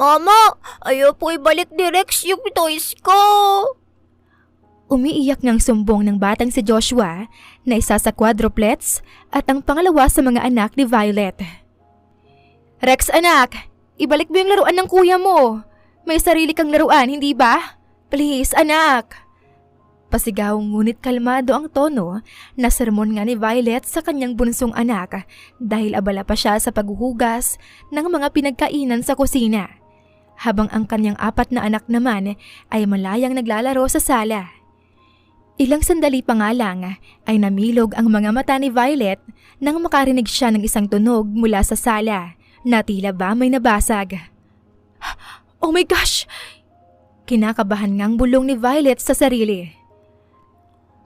Mama, ayaw po ibalik ni Rex yung toys ko. Umiiyak ngang sumbong ng batang si Joshua na isa sa quadruplets at ang pangalawa sa mga anak ni Violet. Rex anak, ibalik mo yung laruan ng kuya mo. May sarili kang laruan, hindi ba? Please anak. Pasigaw ngunit kalmado ang tono na sermon nga ni Violet sa kanyang bunsong anak dahil abala pa siya sa paghuhugas ng mga pinagkainan sa kusina. Habang ang kanyang 4 na anak naman ay malayang naglalaro sa sala. Ilang sandali pa nga lang ay namilog ang mga mata ni Violet nang makarinig siya ng isang tunog mula sa sala na tila ba may nabasag. Oh my gosh! Kinakabahan ngang bulong ni Violet sa sarili.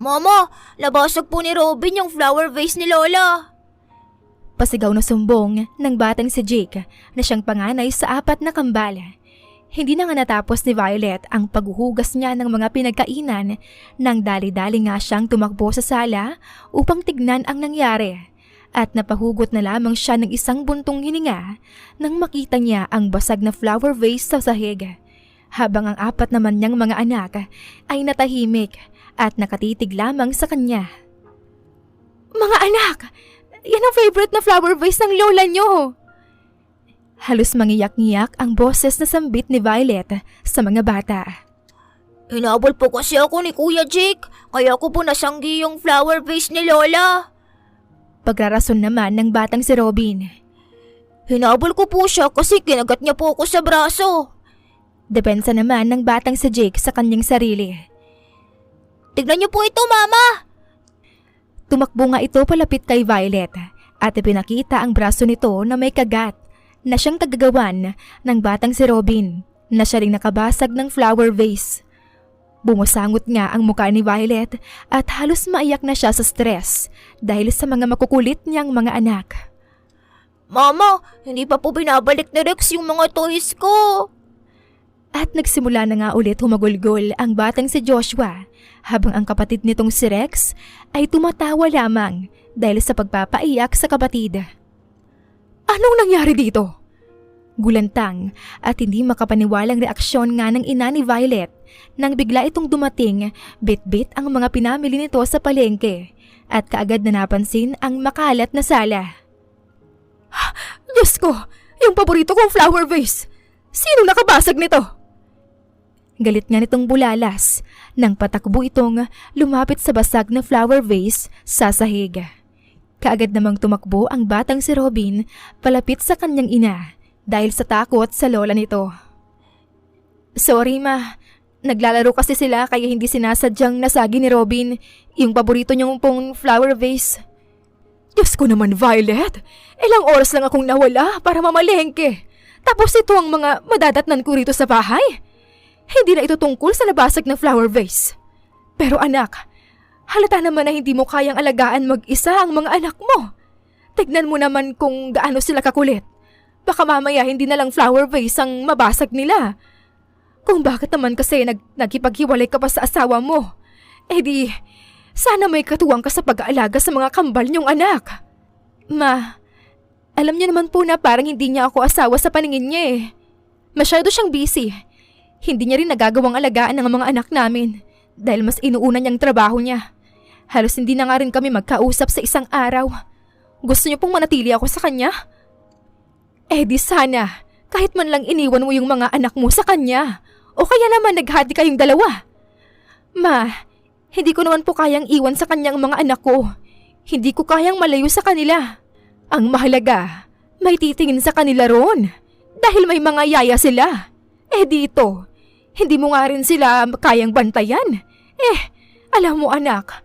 Mama, nabasag po ni Robin yung flower vase ni Lola. Pasigaw na sumbong ng batang si Jake na siyang panganay sa 4 na kambal. Hindi na nga natapos ni Violet ang paghuhugas niya ng mga pinagkainan nang dali-dali nga siyang tumakbo sa sala upang tignan ang nangyari at napahugot na lamang siya ng isang buntong hininga nang makita niya ang basag na flower vase sa sahig. Habang ang 4 naman niyang mga anak ay natahimik at nakatitig lamang sa kanya. Mga anak! Yan ang favorite na flower vase ng lola niyo! Halos mangiyak-ngiyak ang boses na sambit ni Violet sa mga bata. Hinabol po kasi ako ni Kuya Jake, kaya ko po nasanggi yung flower vase ni Lola. Pagrarason naman ng batang si Robin. Hinabol ko po siya kasi kinagat niya po ako sa braso. Depensa naman ng batang si Jake sa kanyang sarili. Tignan niyo po ito, Mama! Tumakbo nga ito palapit kay Violet at ipinakita ang braso nito na may kagat na siyang kagagawan ng batang si Robin na siya ring nakabasag ng flower vase. Bumusangot nga ang mukha ni Violet at halos maiyak na siya sa stress dahil sa mga makukulit niyang mga anak. Mama, hindi pa po binabalik ni Rex yung mga toys ko. At nagsimula na nga ulit humagulgol ang batang si Joshua habang ang kapatid nitong si Rex ay tumatawa lamang dahil sa pagpapaiyak sa kapatid. Anong nangyari dito? Gulantang at hindi makapaniwalang reaksyon nga ng ina ni Violet nang bigla itong dumating bit-bit ang mga pinamili nito sa palengke at kaagad na napansin ang makalat na sala. Diyos ko! Yung paborito kong flower vase! Sino nakabasag nito? Galit nga nitong bulalas nang patakbo itong lumapit sa basag na flower vase sa sahig. Kaagad namang tumakbo ang batang si Robin palapit sa kanyang ina dahil sa takot sa lola nito. Sorry ma, naglalaro kasi sila kaya hindi sinasadyang nasagi ni Robin yung paborito niyong pong flower vase. Diyos ko naman Violet, ilang oras lang akong nawala para mamalengke. Tapos ito ang mga madadatnan ko rito sa bahay. Hindi na ito tungkol sa nabasag na flower vase. Pero anak, halata naman na hindi mo kayang alagaan mag-isa ang mga anak mo. Tignan mo naman kung gaano sila kakulit. Baka mamaya hindi na lang flower vase ang mabasag nila. Kung bakit naman kasi nagkipaghiwalay ka pa sa asawa mo, di sana may katuwang ka sa pag-aalaga sa mga kambal niyong anak. Ma, alam niyo naman po na parang hindi niya ako asawa sa paningin niya eh. Masyado siyang busy. Hindi niya rin nagagawang alagaan ng mga anak namin dahil mas inuuna niyang trabaho niya. Halos hindi na nga rin kami magkausap sa isang araw. Gusto niyo pong manatili ako sa kanya? Di sana, kahit man lang iniwan mo yung mga anak mo sa kanya. O kaya naman naghati kayong dalawa. Ma, hindi ko naman po kayang iwan sa kanyang mga anak ko. Hindi ko kayang malayo sa kanila. Ang mahalaga, may titingin sa kanila ron. Dahil may mga yaya sila. Dito, hindi mo nga rin sila kayang bantayan. Alam mo anak,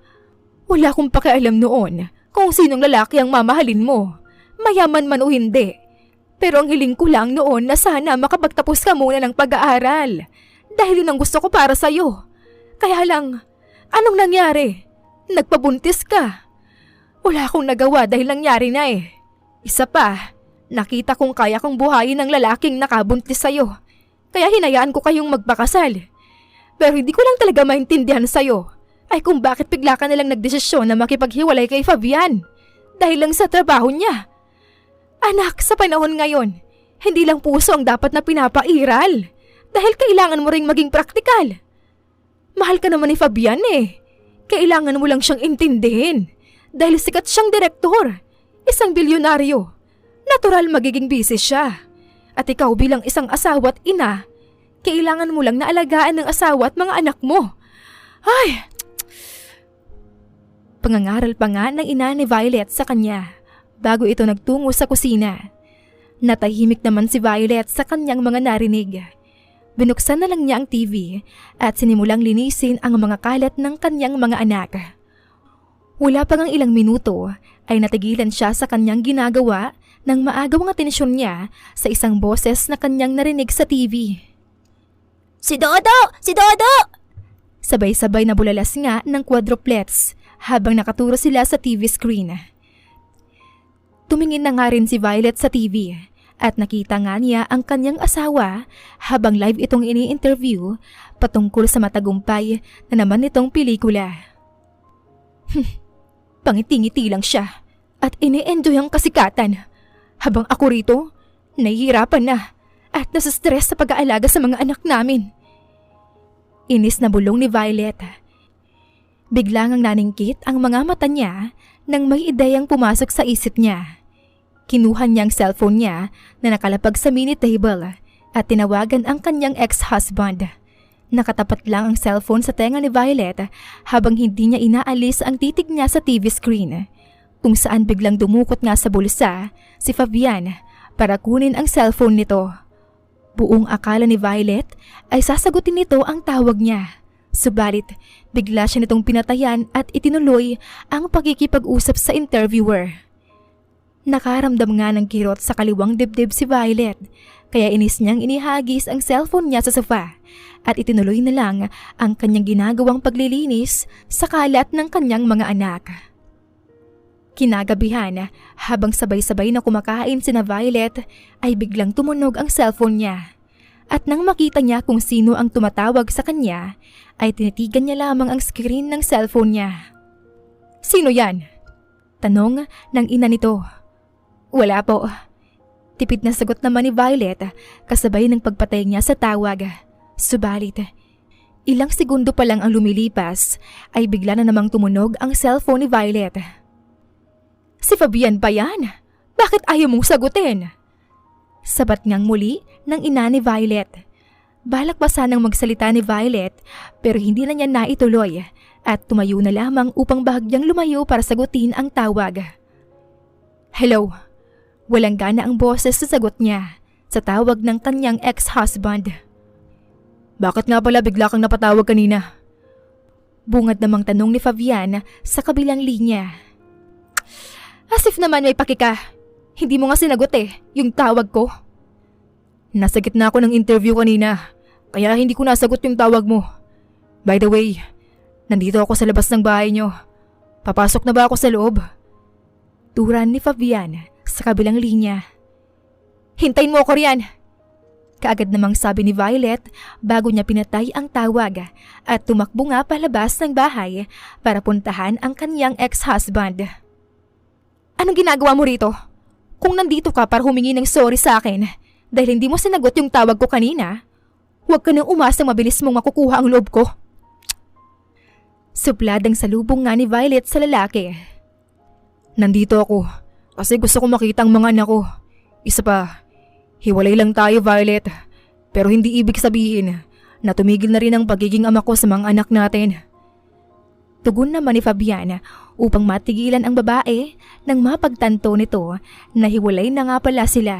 wala akong pakialam noon kung sinong lalaki ang mamahalin mo. Mayaman man o hindi. Pero ang hiling ko lang noon na sana makapagtapos ka muna ng pag-aaral. Dahil yun ang gusto ko para sa'yo. Kaya lang, anong nangyari? Nagpabuntis ka. Wala akong nagawa dahil nangyari na eh. Isa pa, nakita kong kaya kong buhayin ng lalaking nakabuntis sa'yo. Kaya hinayaan ko kayong magpakasal. Pero hindi ko lang talaga maintindihan sa'yo ay kung bakit bigla ka nalang nagdesisyon na makipaghiwalay kay Fabian. Dahil lang sa trabaho niya. Anak, sa panahon ngayon, Hindi lang puso ang dapat na pinapairal. Dahil kailangan mo ring maging praktikal. Mahal ka naman ni Fabian eh. Kailangan mo lang siyang intindihin. Dahil sikat siyang direktor. Isang bilyonaryo. Natural magiging busy siya. At ikaw bilang isang asawa at ina, kailangan mo lang na alagaan ng asawa at mga anak mo. Ay! Pangangaral pa nga ng ina ni Violet sa kanya bago ito nagtungo sa kusina. Natahimik naman si Violet sa kanyang mga narinig. Binuksan na lang niya ang TV at sinimulang linisin ang mga kalat ng kanyang mga anak. Wala pa ngang ilang minuto ay natigilan siya sa kanyang ginagawa nang maagawang atensyon niya sa isang boses na kanyang narinig sa TV. Si Dodo! Si Dodo! Sabay-sabay na bulalas nga ng quadruplets habang nakaturo sila sa TV screen. Tumingin na nga rin si Violet sa TV at nakita nga niya ang kanyang asawa habang live itong ini-interview patungkol sa matagumpay na naman itong pelikula. Pangiti-ngiti lang siya at ini-enjoy ang kasikatan habang ako rito nahihirapan na at nasa-stress sa pag-aalaga sa mga anak namin. Inis na bulong ni Violet. Biglang ang naningkit ang mga mata niya nang may ideyang pumasok sa isip niya. Kinuha niya ang cellphone niya na nakalapag sa mini table at tinawagan ang kanyang ex-husband. Nakatapat lang ang cellphone sa tenga ni Violet habang hindi niya inaalis ang titig niya sa TV screen, kung saan biglang dumukot nga sa bulsa si Fabian para kunin ang cellphone nito. Buong akala ni Violet ay sasagutin nito ang tawag niya. Subalit, bigla siya nitong pinatayan at itinuloy ang pagkikipag-usap sa interviewer. Nakaramdam nga ng kirot sa kaliwang dibdib si Violet, kaya inis niyang inihagis ang cellphone niya sa sofa at itinuloy na lang ang kanyang ginagawang paglilinis sa kalat ng kanyang mga anak. Kinagabihan, habang sabay-sabay na kumakain sina Violet, ay biglang tumunog ang cellphone niya. At nang makita niya kung sino ang tumatawag sa kanya, ay tinitigan niya lamang ang screen ng cellphone niya. "Sino yan?" tanong ng ina nito. "Wala po." Tipid na sagot naman ni Violet kasabay ng pagpatay niya sa tawag. Subalit, ilang segundo pa lang ang lumilipas ay bigla na namang tumunog ang cellphone ni Violet. "Si Fabian ba yan? Bakit ayaw mong sagutin?" Sabat ngang muli ng ina ni Violet. Balak pa sanang magsalita ni Violet pero hindi na niya naituloy at tumayo na lamang upang bahagyang lumayo para sagutin ang tawag. "Hello." Walang gana ang boses sa sagot niya sa tawag ng kanyang ex-husband. "Bakit nga pala bigla kang napatawag kanina?" Bungad namang tanong ni Fabian sa kabilang linya. "As if naman may pakika. Hindi mo nga sinagot yung tawag ko." "Nasa gitna ako ng interview kanina, kaya hindi ko nasagot yung tawag mo. By the way, nandito ako sa labas ng bahay niyo. Papasok na ba ako sa loob?" Turan ni Fabian sa kabilang linya. "Hintayin mo ako riyan." Kaagad namang sabi ni Violet bago niya pinatay ang tawag at tumakbo nga palabas ng bahay para puntahan ang kanyang ex-husband. "Anong ginagawa mo rito? Kung nandito ka para humingi ng sorry sa akin dahil hindi mo sinagot yung tawag ko kanina, huwag ka nang umasang mabilis mong makukuha ang loob ko." Suplad ang salubong nga ni Violet sa lalaki. "Nandito ako kasi gusto ko makita ang mga anak ko. Isa pa, hiwalay lang tayo, Violet. Pero hindi ibig sabihin na tumigil na rin ang pagiging ama ko sa mga anak natin." Tugon naman ni Fabian upang matigilan ang babae nang mapagtanto nito na hiwalay na nga pala sila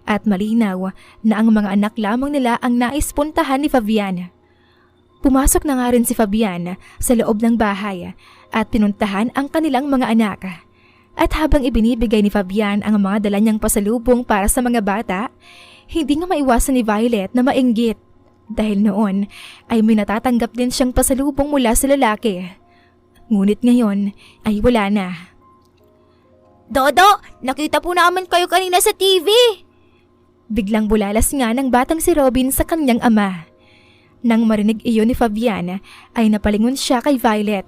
at malinaw na ang mga anak lamang nila ang naispuntahan ni Fabian. Pumasok na nga rin si Fabian sa loob ng bahay at pinuntahan ang kanilang mga anak. At habang ibinibigay ni Fabian ang mga dala niyang pasalubong para sa mga bata, hindi nga maiwasan ni Violet na mainggit dahil noon ay may natatanggap din siyang pasalubong mula sa lalaki. Ngunit ngayon ay wala na. "Dodo, nakita po namin kayo kanina sa TV." Biglang bulalas nga ng batang si Robin sa kanyang ama. Nang marinig iyon ni Fabian ay napalingon siya kay Violet,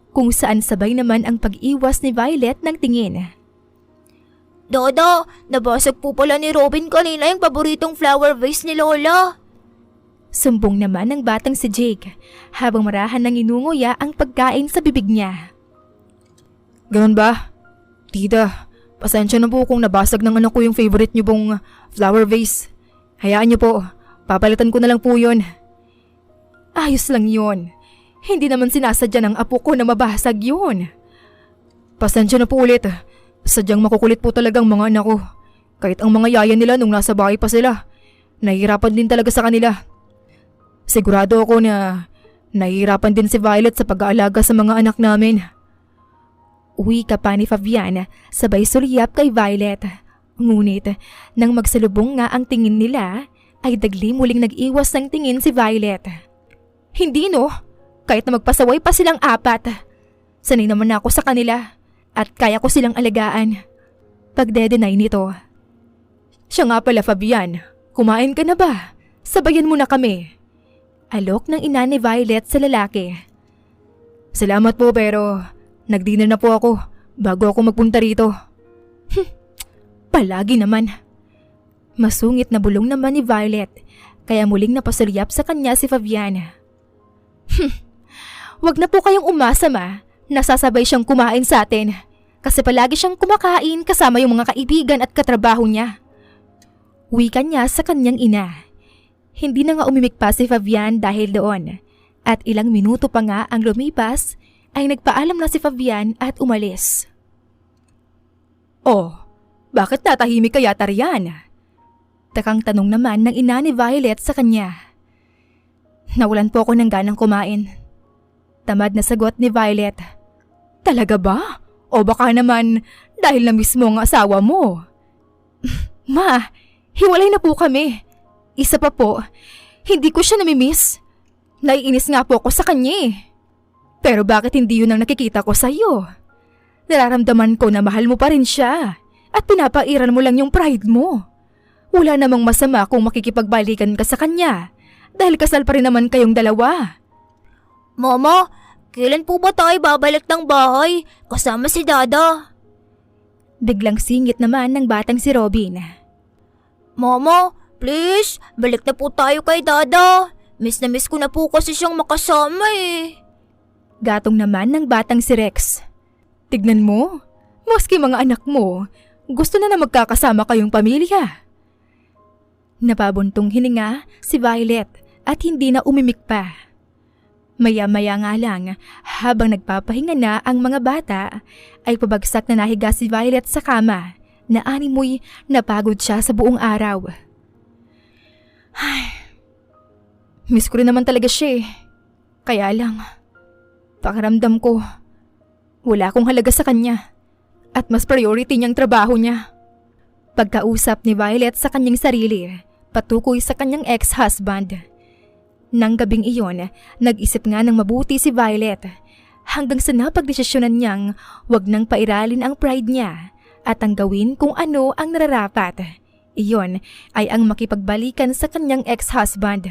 kung saan sabay naman ang pag-iwas ni Violet ng tingin. Dada, nabasag po pala ni Robin kanina yung paboritong flower vase ni Lola. Sumbong naman ng batang si Jake habang marahan ng inunguya ang pagkain sa bibig niya. Ganun ba? Tita, pasensya na po kung nabasag ng anak ko yung favorite niyo pong flower vase. Hayaan niyo po, papalitan ko na lang po yun. Ayos lang yun. Hindi naman sinasadya ng apo ko na mabasag yun. Pasensya na po ulit. Sadyang makukulit po talagang mga anak ko. Kahit ang mga yaya nila nung nasa bahay pa sila, nahihirapan din talaga sa kanila. Sigurado ako na nahihirapan din si Violet sa pag-aalaga sa mga anak namin. Uwi ka pa ni Fabian, sabay suliyap kay Violet. Ngunit, nang magsalubong nga ang tingin nila, ay dagli muling nag-iwas ng tingin si Violet. Hindi no, kahit na magpasaway pa silang apat. Sanay naman ako sa kanila at kaya ko silang alagaan. Pagde-deny nito. Siya nga pala Fabian, kumain ka na ba? Sabayan mo na kami. Alok ng ina ni Violet sa lalaki. Salamat po pero nag-dinner na po ako bago ako magpunta rito. Palagi naman. Masungit na bulong naman ni Violet kaya muling napasulyap sa kanya si Fabian. Wag na po kayong umasa ma, nasasabay siyang kumain sa atin kasi palagi siyang kumakain kasama yung mga kaibigan at katrabaho niya. Wika niya sa kanyang ina. Hindi na nga umimik pa si Fabian dahil doon at ilang minuto pa nga ang lumipas ay nagpaalam na si Fabian at umalis. Oh, bakit natahimik kaya Tarian? Takang tanong naman ng ina ni Violet sa kanya. Nawalan po ako ng ganang kumain. Tamad na sagot ni Violet. Talaga ba? O baka naman dahil na mismo ang asawa mo? Ma, hiwalay na po kami. Isa pa po, hindi ko siya namimiss. Naiinis nga po ako sa kanya eh. Pero bakit hindi yun ang nakikita ko sa iyo? Nararamdaman ko na mahal mo pa rin siya at pinapairan mo lang yung pride mo. Wala namang masama kung makikipagbalikan ka sa kanya dahil kasal pa rin naman kayong dalawa. Mama, kailan po ba tayo babalik ng bahay kasama si Dada? Biglang singit naman ng batang si Robin. Mama, please, balik na po tayo kay Dada. Miss na miss ko na po kasi siyang makasama eh. Gatong naman ng batang si Rex. Tignan mo, maski mga anak mo, gusto na magkakasama kayong pamilya. Napabuntong hininga si Violet at hindi na umimik pa. Maya-maya nga lang, habang nagpapahinga na ang mga bata, ay pabagsak na nahiga si Violet sa kama na animoy napagod siya sa buong araw. Ay, miss ko rin naman talaga siya eh. Kaya lang, pakiramdam ko, wala akong halaga sa kanya at mas priority niyang trabaho niya. Pagkausap ni Violet sa kanyang sarili, patukoy sa kanyang ex-husband. Nang gabing iyon, nag-isip nga ng mabuti si Violet hanggang sa napagdesisyonan niyang wag nang pairalin ang pride niya at ang gawin kung ano ang nararapat. Iyon ay ang makipagbalikan sa kanyang ex-husband.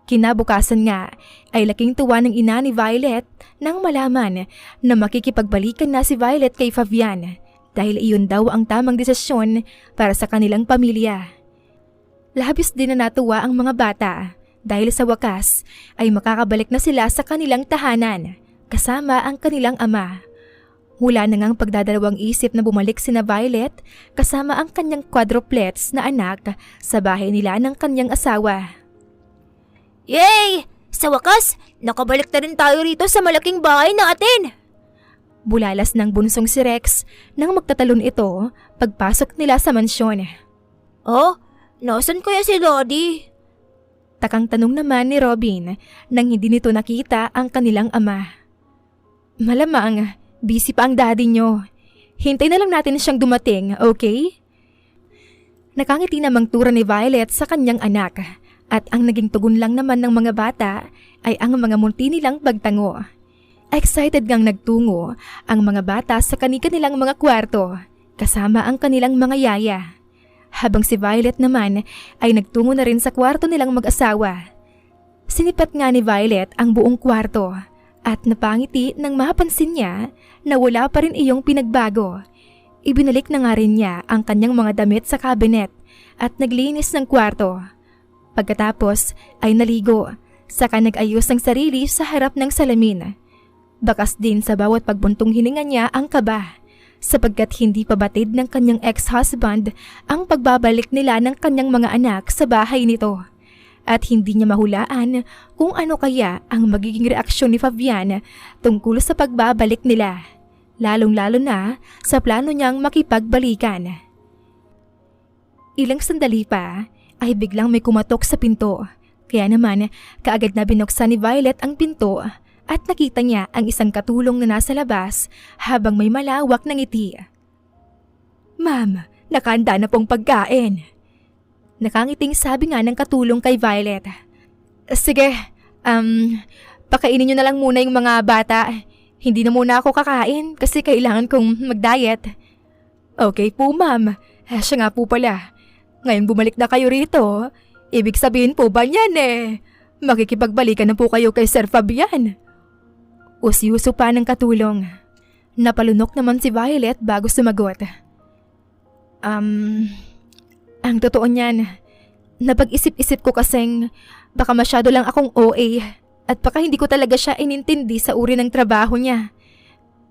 Kinabukasan nga ay laking tuwa ng ina ni Violet nang malaman na makikipagbalikan na si Violet kay Fabian dahil iyon daw ang tamang desisyon para sa kanilang pamilya. Labis din na natuwa ang mga bata dahil sa wakas ay makakabalik na sila sa kanilang tahanan kasama ang kanilang ama. Wala na ngang pagdadalawang isip na bumalik sina Violet kasama ang kanyang quadruplets na anak sa bahay nila ng kanyang asawa. Yay! Sa wakas, nakabalik na rin tayo rito sa malaking bahay natin. Bulalas ng bunsong si Rex nang magtatalon ito pagpasok nila sa mansyon. Oh, nasan kaya si Daddy? Takang tanong naman ni Robin nang hindi nito nakita ang kanilang ama. Malamang, busy pa ang daddy nyo. Hintay na lang natin siyang dumating, okay? Nakangiti namang tura ni Violet sa kanyang anak at ang naging tugon lang naman ng mga bata ay ang mga munti nilang pagtango. Excited ngang nagtungo ang mga bata sa kanilang mga kwarto kasama ang kanilang mga yaya. Habang si Violet naman ay nagtungo na rin sa kwarto nilang mag-asawa. Sinipat nga ni Violet ang buong kwarto at napangiti nang mapansin niya na wala pa rin iyong pinagbago. Ibinalik na nga rin niya ang kanyang mga damit sa cabinet at naglinis ng kwarto. Pagkatapos ay naligo, saka nag-ayos ng sarili sa harap ng salamin. Bakas din sa bawat pagbuntong hininga niya ang kaba, sapagkat hindi pa batid ng kanyang ex-husband ang pagbabalik nila ng kanyang mga anak sa bahay nito. At hindi niya mahulaan kung ano kaya ang magiging reaksyon ni Fabian tungkol sa pagbabalik nila, lalong-lalo na sa plano niyang makipagbalikan. Ilang sandali pa ay biglang may kumatok sa pinto, kaya naman kaagad na binuksan ni Violet ang pinto at nakita niya ang isang katulong na nasa labas habang may malawak na ngiti. "Ma'am, nakahanda na pong pagkain." Nakangiting sabi nga ng katulong kay Violet. "Sige, pakainin niyo na lang muna yung mga bata. Hindi na muna ako kakain kasi kailangan kong mag-diet." "Okay po, ma'am. Siya nga po pala. Ngayon bumalik na kayo rito. Ibig sabihin po ba niyan makikipagbalikan na po kayo kay Sir Fabian?" Usi-uso pa ng katulong. Napalunok naman si Violet bago sumagot. Ang totoo niyan, napag-isip-isip ko kasing baka masyado lang akong OA at baka hindi ko talaga siya inintindi sa uri ng trabaho niya.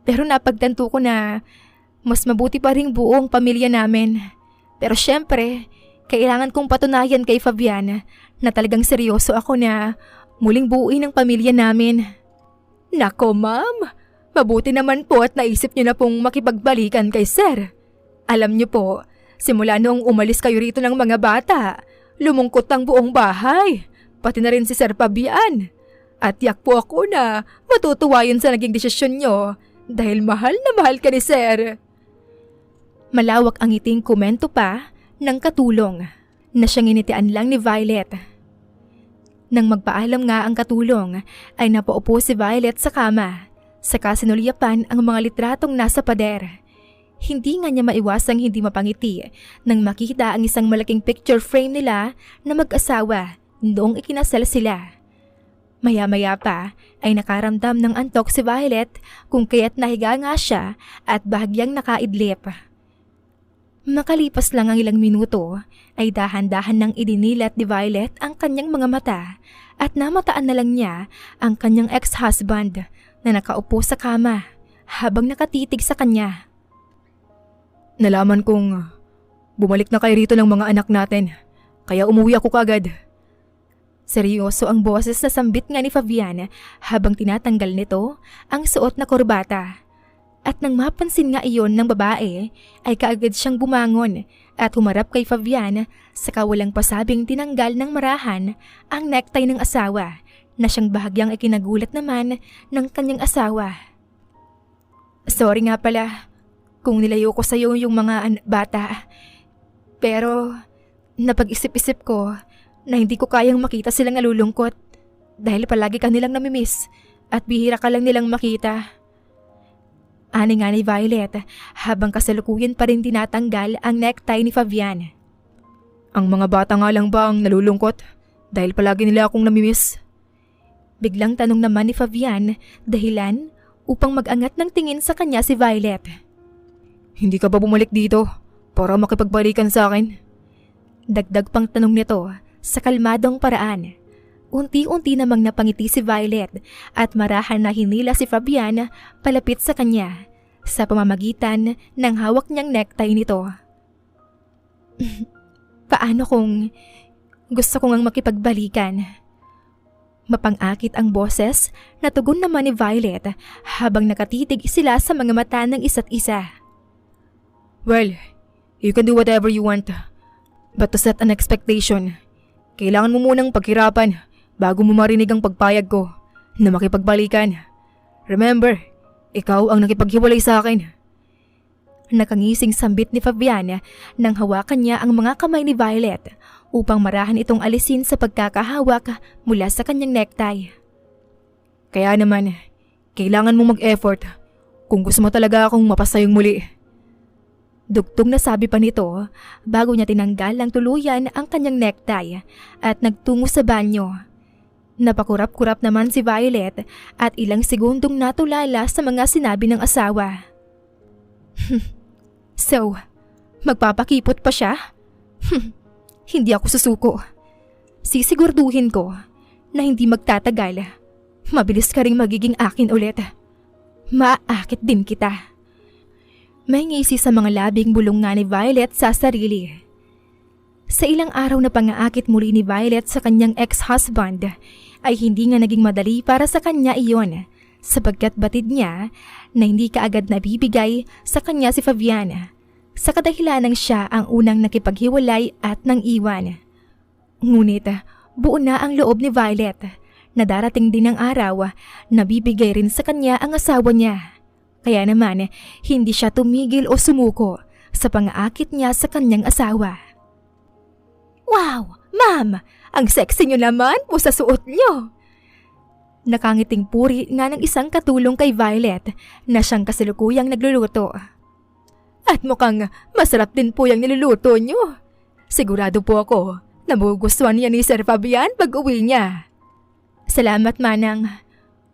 Pero napagtanto ko na mas mabuti pa ring buong pamilya namin. Pero syempre, kailangan kong patunayan kay Fabian na talagang seryoso ako na muling buuin ang pamilya namin. "Nako ma'am, mabuti naman po at naisip niyo na pong makipagbalikan kay Sir. Alam niyo po, simula noong umalis kayo rito ng mga bata, lumungkot ang buong bahay, pati na rin si Sir Fabian. At yak po ako na matutuwa yun sa naging desisyon niyo dahil mahal na mahal ka ni Sir." Malawak ang ngiting komento pa ng katulong na siyang initian lang ni Violet. Nang magpaalam nga ang katulong ay napaupo si Violet sa kama, saka sinulyapan ang mga litratong nasa pader. Hindi nga niya maiwasang hindi mapangiti nang makita ang isang malaking picture frame nila na mag-asawa noong ikinasal sila. Maya-maya pa ay nakaramdam ng antok si Violet kung kaya't nahiga nga siya at bahagyang nakaidlip. Makalipas lang ang ilang minuto ay dahan-dahan nang idinilat ni Violet ang kanyang mga mata at namataan na lang niya ang kanyang ex-husband na nakaupo sa kama habang nakatitig sa kanya. Nalaman kong bumalik na kayo rito ng mga anak natin, kaya umuwi ako kagad. Seryoso ang boses na sambit nga ni Fabian habang tinatanggal nito ang suot na korbata. At nang mapansin nga iyon ng babae, ay kaagad siyang bumangon at humarap kay Fabian saka walang pasabing tinanggal ng marahan ang necktie ng asawa na siyang bahagyang ikinagulat naman ng kanyang asawa. "Sorry nga pala kung nilayo ko sa iyo yung mga bata. Pero napag-isip-isip ko na hindi ko kayang makita silang nalulungkot dahil palagi ka nilang namimiss at bihira ka lang nilang makita." Ani nga ni Violet habang kasalukuyan pa rin tinatanggal ang necktie ni Fabian. "Ang mga bata nga lang ba ang nalulungkot dahil palagi nila akong namimiss?" Biglang tanong naman ni Fabian dahilan upang mag-angat ng tingin sa kanya si Violet. "Hindi ka ba bumalik dito para makipagbalikan sa akin?" Dagdag pang tanong nito sa kalmadong paraan. Unti-unti namang napangiti si Violet at marahan na hinila si Fabian palapit sa kanya sa pamamagitan ng hawak niyang necktie nito. "Paano kung gusto ko ngang makipagbalikan?" Mapang-akit ang boses na tugon naman ni Violet habang nakatitig sila sa mga mata ng isa't isa. "Well, you can do whatever you want. But to set an expectation, kailangan mo munang paghirapan bago mo marinig ang pagpayag ko na makipagbalikan. Remember, ikaw ang nakipaghiwalay sa akin." Nakangising sambit ni Fabian nang hawakan niya ang mga kamay ni Violet upang marahan itong alisin sa pagkakahawak mula sa kanyang necktie. "Kaya naman, kailangan mo mag-effort kung gusto mo talaga akong mapasayong muli." Dugtong na sabi pa nito bago niya tinanggal ng tuluyan ang kanyang necktie at nagtungo sa banyo. Napakurap-kurap naman si Violet at ilang segundong natulala sa mga sinabi ng asawa. So, magpapakipot pa siya? Hindi ako susuko. Sisigurduhin ko na hindi magtatagal. Mabilis ka ring magiging akin ulit. Maaakit din kita. May ngisi sa mga labing bulong nga ni Violet sa sarili. Sa ilang araw na pangaakit muli ni Violet sa kanyang ex-husband ay hindi nga naging madali para sa kanya iyon sapagkat batid niya na hindi kaagad nabibigay sa kanya si Fabian sa kadahilanang siya ang unang nakipaghiwalay at nang iwan. Ngunit buo na ang loob ni Violet na darating din ang araw na bibigay rin sa kanya ang asawa niya. Kaya naman hindi siya tumigil o sumuko sa pangaakit niya sa kanyang asawa. Wow! Ma'am! Ang sexy niyo naman po sa suot niyo! Nakangiting puri nga ng isang katulong kay Violet na siyang kasalukuyang nagluluto. At mukhang masarap din po yung niluluto niyo. Sigurado po ako na magugustuhan niya ni Sir Fabian pag uwi niya. Salamat, Manang.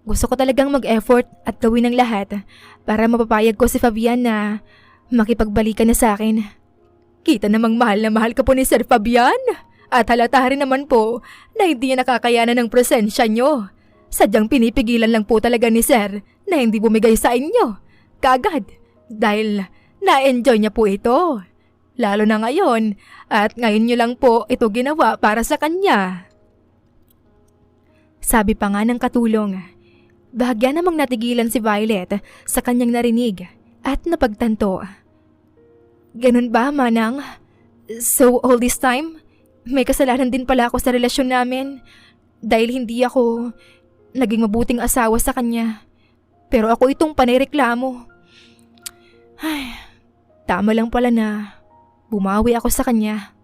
Gusto ko talagang mag-effort at gawin ang lahat para mapapayag ko si Fabian na makipagbalikan na sa akin. Kita namang mahal na mahal ka po ni Sir Fabian at halata rin naman po na hindi niya nakakayanan ng presensya niyo. Sadyang pinipigilan lang po talaga ni Sir na hindi bumigay sa inyo kaagad dahil na-enjoy niya po ito. Lalo na ngayon at ngayon niyo lang po ito ginawa para sa kanya. Sabi pa nga ng katulong. Bahagya namang natigilan si Violet sa kanyang narinig at napagtanto. Ganun ba, Manang? So all this time, may kasalanan din pala ako sa relasyon namin dahil hindi ako naging mabuting asawa sa kanya. Pero ako itong panireklamo. Ay, tama lang pala na bumawi ako sa kanya.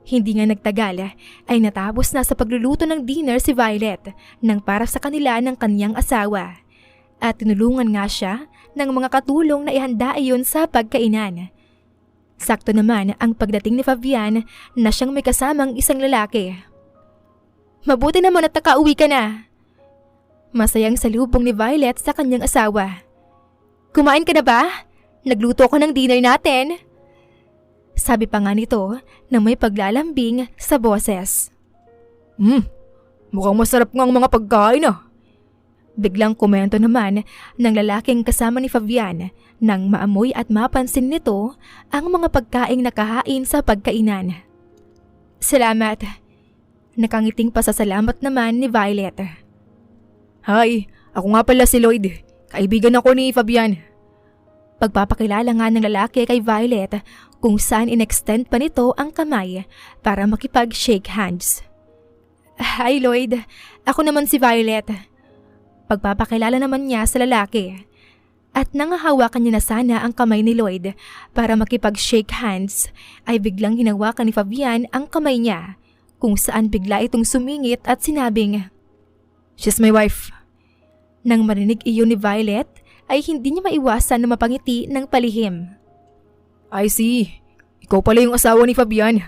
Hindi nga nagtagal ay natapos na sa pagluluto ng dinner si Violet nang para sa kanila ng kanyang asawa. At tinulungan nga siya ng mga katulong na ihanda iyon sa pagkainan. Sakto naman ang pagdating ni Fabian na siyang may kasamang isang lalaki. Mabuti naman at nakauwi ka na. Masayang salubong ni Violet sa kanyang asawa. Kumain ka na ba? Nagluto ko ng dinner natin. Sabi pa nga nito na may paglalambing sa boses. Mukhang masarap nga ang mga pagkain ah. Biglang komento naman ng lalaking kasama ni Fabian nang maamoy at mapansin nito ang mga pagkaing nakahain sa pagkainan. Salamat. Nakangiting pasasalamat naman ni Violet. Hi, ako nga pala si Lloyd. Kaibigan ako ni Fabian. Pagpapakilala nga ng lalaki kay Violet kung saan inextend pa nito ang kamay para makipag-shake hands. Hi Lloyd, ako naman si Violet. Pagpapakilala naman niya sa lalaki. At nangahawakan niya na sana ang kamay ni Lloyd para makipag-shake hands ay biglang hinawakan ni Fabian ang kamay niya kung saan bigla itong sumingit at sinabing, She's my wife. Nang marinig iyon ni Violet ay hindi niya maiwasan na mapangiti ng palihim. I see. Ikaw pala yung asawa ni Fabian.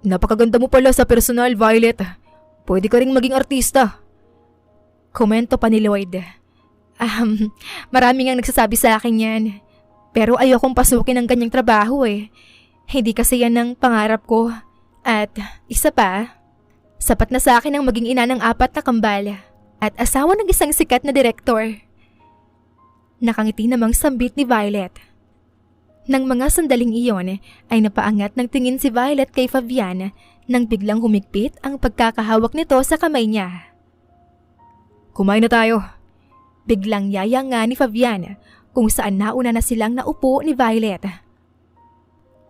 Napakaganda mo pala sa personal, Violet. Pwede ka ring maging artista. Komento pa ni Lloyd. Maraming ang nagsasabi sa akin yan. Pero ayokong pasukin ang ganyang trabaho eh. Hindi kasi yan ang pangarap ko. At isa pa, sapat na sa akin ang maging ina ng 4 na kambal at asawa ng isang sikat na direktor. Nakangiti namang sambit ni Violet. Nang mga sandaling iyon ay napaangat ng tingin si Violet kay Fabian nang biglang humigpit ang pagkakahawak nito sa kamay niya. Kumain na tayo. Biglang yaya nga ni Fabian kung saan nauna na silang naupo ni Violet.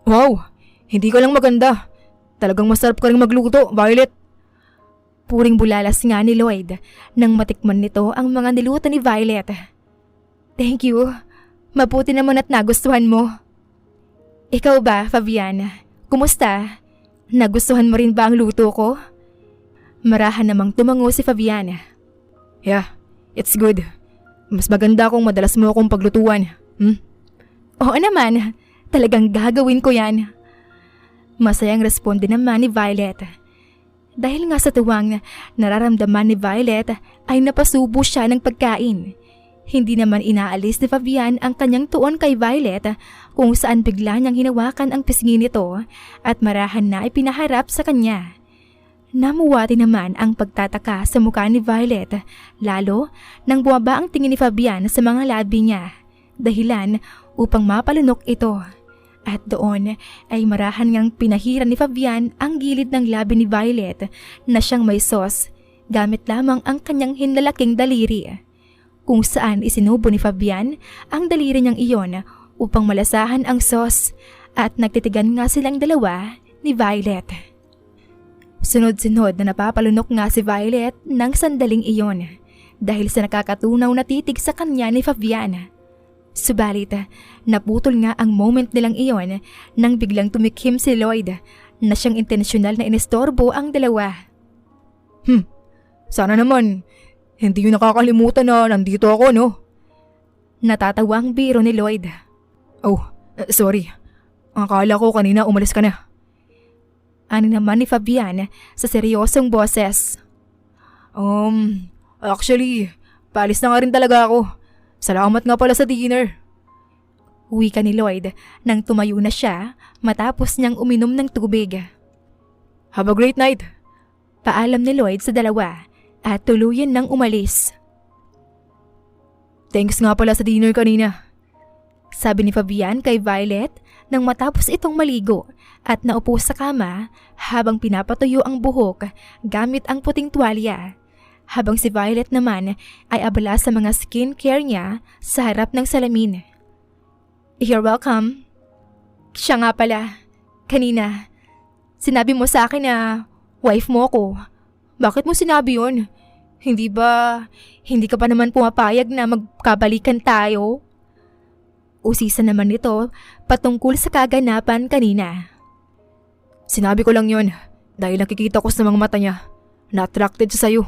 Wow, hindi ka lang maganda. Talagang masarap ka rin magluto, Violet. Puring bulalas nga ni Lloyd nang matikman nito ang mga niluto ni Violet. Thank you. Mabuti naman at nagustuhan mo. Ikaw ba, Fabian? Kumusta? Nagustuhan mo rin ba ang luto ko? Marahan namang tumango si Fabian. Yeah, it's good. Mas maganda kung madalas mo akong paglutuan. Oo naman. Talagang gagawin ko yan. Masayang responde naman ni Violet. Dahil nga sa tuwang nararamdaman ni Violet ay napasubo siya ng pagkain. Hindi naman inaalis ni Fabian ang kanyang tuon kay Violet kung saan bigla niyang hinawakan ang pisngi nito at marahan na ipinaharap sa kanya. Namuwati naman ang pagtataka sa mukha ni Violet, lalo nang bumaba ang tingin ni Fabian sa mga labi niya, dahilan upang mapalunok ito. At doon ay marahan ngang pinahiran ni Fabian ang gilid ng labi ni Violet na siyang may sauce, gamit lamang ang kanyang hinlalaking daliri. Kung saan isinubo ni Fabian ang daliri niyang iyon upang malasahan ang sauce at nagtitigan nga silang dalawa ni Violet. Sunod-sunod na napapalunok nga si Violet ng sandaling iyon dahil sa nakakatunaw na titig sa kanya ni Fabian. Subalit, naputol nga ang moment nilang iyon nang biglang tumikhim si Lloyd na siyang intensyonal na inestorbo ang dalawa. Sana naman, hindi yun nakakalimutan na nandito ako, no? Natatawa ang biro ni Lloyd. Oh, sorry. Akala ko kanina umalis ka na. Ano naman ni Fabian sa seryosong boses. Actually, paalis na nga rin talaga ako. Salamat nga pala sa dinner. Wika ni Lloyd nang tumayo na siya matapos niyang uminom ng tubig. Have a great night. Paalam ni Lloyd sa dalawa at tuluyan nang umalis. Thanks nga pala sa dinner kanina. Sabi ni Fabian kay Violet nang matapos itong maligo at naupo sa kama habang pinapatuyo ang buhok gamit ang puting tuwalya. Habang si Violet naman ay abala sa mga skincare niya sa harap ng salamin. You're welcome. Siya nga pala, kanina, sinabi mo sa akin na wife mo ko. Bakit mo sinabi yun? Hindi ka pa naman pumapayag na magkabalikan tayo? Usisa naman ito patungkol sa kaganapan kanina. Sinabi ko lang yun dahil nakikita ko sa mga mata niya na attracted siya sa'yo.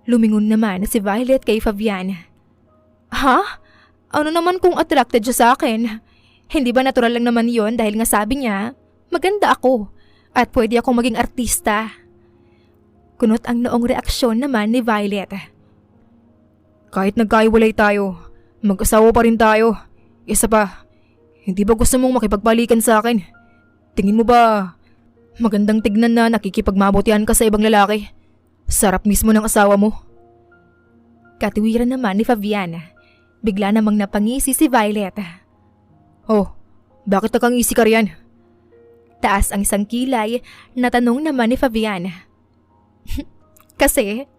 Lumingon naman si Violet kay Fabian. Ha? Ano naman kung attracted siya sa akin? Hindi ba natural lang naman yon dahil nga sabi niya, maganda ako at pwede akong maging artista? Kunot ang noong reaksyon naman ni Violet. Kahit nagkaiwalay tayo, mag-asawa pa rin tayo. Isa pa, hindi ba gusto mong makipagbalikan sa akin? Tingin mo ba magandang tignan na nakikipagmabutihan ka sa ibang lalaki? Sarap mismo ng asawa mo. Katiwiran naman ni Fabian. Bigla namang napangisi si Violet. Oh, bakit nakangisi ka riyan? Taas ang isang kilay na tanong naman ni Fabian. Kasi,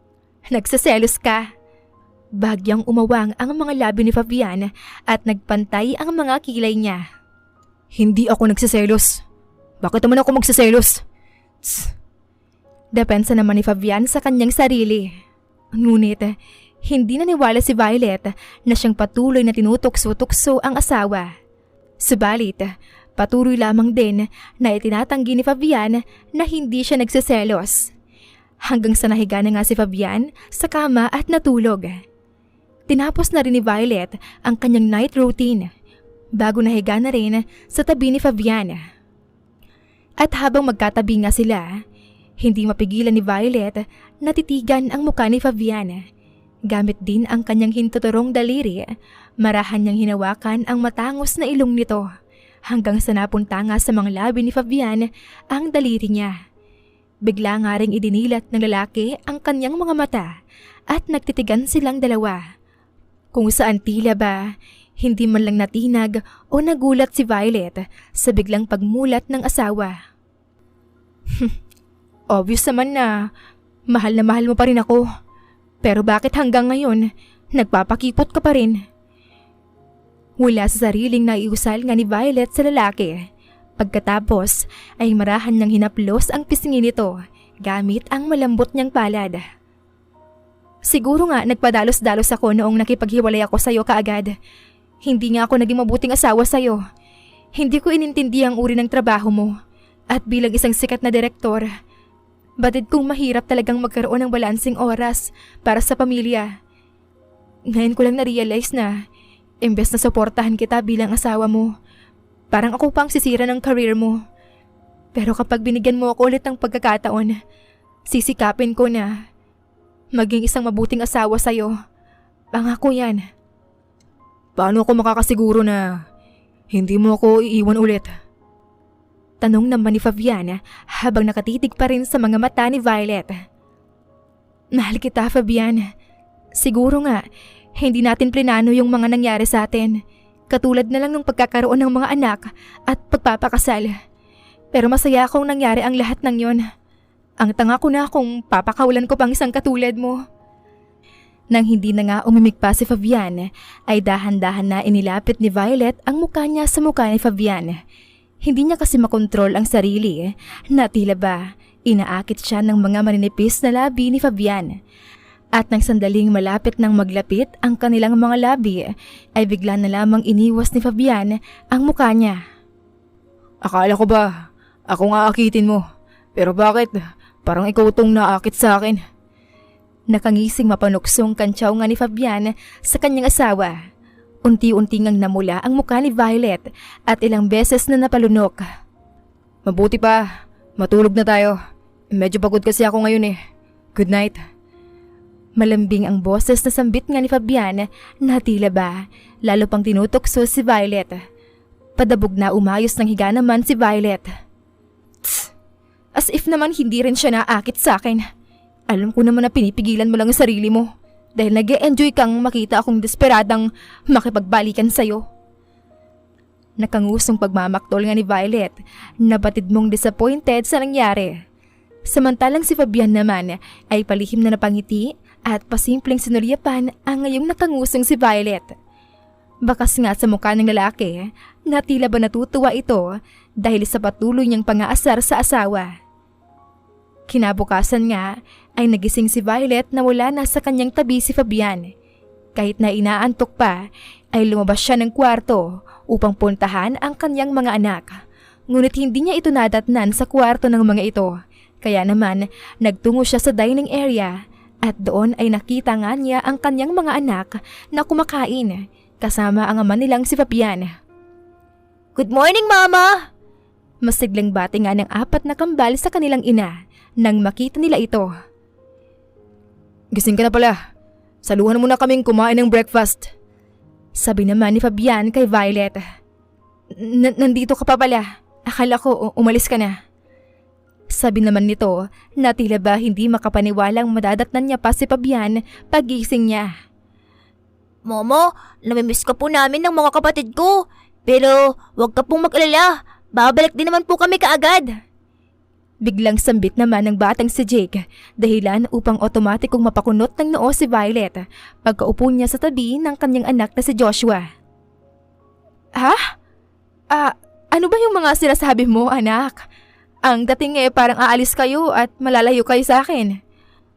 nagsaselos ka. Bagyang umawang ang mga labi ni Fabian at nagpantay ang mga kilay niya. Hindi ako nagsiselos. Bakit naman ako magsiselos? Tss. Depensa naman ni Fabian sa kanyang sarili. Ngunit, hindi naniwala si Violet na siyang patuloy na tinutokso-tukso ang asawa. Subalit, patuloy lamang din na itinatanggi ni Fabian na hindi siya nagsiselos. Hanggang sa nahiga na nga si Fabian sa kama at natulog. Tinapos na rin ni Violet ang kanyang night routine bago nahiga na rin sa tabi ni Fabian. At habang magkatabi nga sila, hindi mapigilan ni Violet na titigan ang mukha ni Fabian. Gamit din ang kanyang hintuturong daliri, marahan niyang hinawakan ang matangos na ilong nito hanggang sa napunta nga sa mga labi ni Fabian ang daliri niya. Bigla nga ring idinilat ng lalaki ang kanyang mga mata at nagtitigan silang dalawa. Kung saan tila ba, hindi man lang natinag o nagulat si Violet sa biglang pagmulat ng asawa. Obvious naman na mahal mo pa rin ako. Pero bakit hanggang ngayon, nagpapakipot ka pa rin? Wala sa sariling naiusal nga ni Violet sa lalaki. Pagkatapos ay marahan niyang hinaplos ang pisngi nito gamit ang malambot niyang palad. Siguro nga nagpadalos-dalos ako noong nakipaghiwalay ako sa'yo kaagad. Hindi nga ako naging mabuting asawa sa'yo. Hindi ko inintindi ang uri ng trabaho mo. At bilang isang sikat na direktor, batid kong mahirap talagang magkaroon ng balansing oras para sa pamilya. Ngayon ko lang na-realize na, imbes na suportahan kita bilang asawa mo, parang ako pang sisira ng career mo. Pero kapag binigyan mo ako ulit ng pagkakataon, sisikapin ko na maging isang mabuting asawa sa'yo Pangako yan. Paano ako makakasiguro na hindi mo ako iiwan ulit? Tanong naman ni Fabian habang nakatitig pa rin sa mga mata ni Violet. Mahal kita, Fabian. Siguro nga, hindi natin plinano yung mga nangyari sa atin. Katulad na lang ng pagkakaroon ng mga anak at pagpapakasal. Pero masaya akong nangyari ang lahat ng yon. Ang tanga ko na kung papakawalan ko pang isang katulad mo. Nang hindi na nga umimik pa si Fabian, ay dahan-dahan na inilapit ni Violet ang mukha niya sa mukha ni Fabian. Hindi niya kasi makontrol ang sarili na tila ba inaakit siya ng mga maninipis na labi ni Fabian. At nang sandaling malapit nang maglapit ang kanilang mga labi, ay bigla na lamang iniwas ni Fabian ang mukha niya. Akala ko ba ako nga akitin mo? Pero bakit? Parang ikaw tong naakit sa akin. Nakangising mapanuksong kantsaw nga ni Fabian sa kanyang asawa. Unti-unti ngang namula ang mukha ni Violet at ilang beses na napalunok. Mabuti pa, matulog na tayo. Medyo pagod kasi ako ngayon eh. Good night. Malambing ang boses na sambit nga ni Fabian na tila ba lalo pang tinutokso si Violet. Padabog na umayos ng higa naman si Violet. Tss, as if naman hindi rin siya naakit sa akin. Alam ko naman na pinipigilan mo lang ang sarili mo dahil nag-e-enjoy kang makita akong desperadang makipagbalikan sa'yo. Nakangusong pagmamaktol nga ni Violet na batid mong disappointed sa nangyari. Samantalang si Fabian naman ay palihim na napangiti at pasimpleng sinuryapan ang ngayong nakangusong si Violet. Bakas nga sa mukha ng lalaki na tila ba natutuwa ito dahil sa patuloy niyang pangaasar sa asawa. Kinabukasan nga ay nagising si Violet na wala na sa kanyang tabi si Fabian. Kahit na inaantok pa ay lumabas siya ng kwarto upang puntahan ang kanyang mga anak. Ngunit hindi niya ito nadatnan sa kwarto ng mga ito. Kaya naman nagtungo siya sa dining area at doon ay nakita nga niya ang kanyang mga anak na kumakain kasama ang ama nilang si Fabian. Good morning, Mama! Masiglang bati nga ng 4 na kambal sa kanilang ina nang makita nila ito. Gising ka na pala. Saluhan mo na kaming kumain ng breakfast. Sabi naman ni Fabian kay Violet. Nandito ka pa pala. Akala ko umalis ka na. Sabi naman nito na tila ba hindi makapaniwalang madadatnan niya pa si Fabian pagising niya. Mama, namimiss ka po namin ng mga kapatid ko. Pero huwag ka pong mag-alala. Babalik din naman po kami kaagad. Biglang sambit naman ng batang si Jake, dahilan upang otomatikong mapakunot ng noo si Violet pagkaupo niya sa tabi ng kanyang anak na si Joshua. Ha? Ano ba yung mga sinasabi mo, anak? Ang dating parang aalis kayo at malalayo kayo sa akin.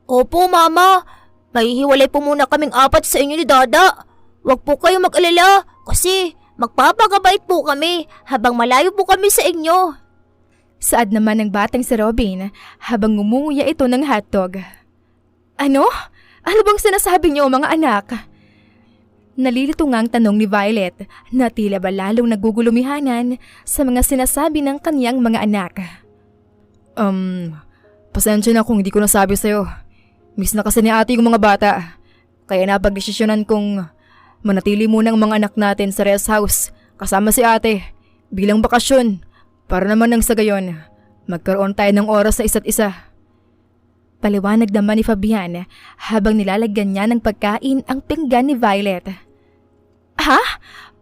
Opo, Mama. Mahihiwalay po muna kaming 4 sa inyo ni Dada. Huwag po kayo mag-alala kasi magpapakabait po kami habang malayo po kami sa inyo. Saad naman ng batang si Robin habang ngumunguya ito ng hotdog. Ano? Ano bang sinasabi niyo, mga anak? Nalilito nga ang tanong ni Violet na tila ba lalong nagugulumihanan sa mga sinasabi ng kanyang mga anak. Pasensya na kung hindi ko nasabi sa'yo. Miss na kasi ni ate yung mga bata. Kaya napagdesisyonan kong manatili muna ang mga anak natin sa rest house kasama si ate bilang bakasyon. Para naman nang sa gayon, magkaroon tayo ng oras sa isa't isa. Paliwanag naman ni Fabian habang nilalagyan niya ng pagkain ang pinggan ni Violet. Ha?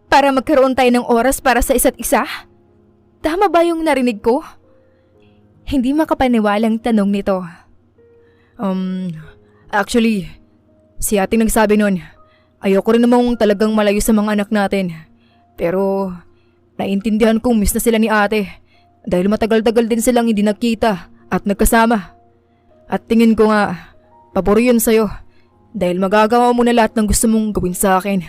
Para magkaroon tayo ng oras para sa isa't isa? Tama ba yung narinig ko? Hindi makapaniwalang tanong nito. Actually, si ate nagsabi nun. Ayoko rin namang talagang malayo sa mga anak natin. Pero naintindihan kong miss na sila ni ate dahil matagal-tagal din silang hindi nagkita at nagkasama. At tingin ko nga, pabor yun sa'yo dahil magagawa mo na lahat ng gusto mong gawin sa akin.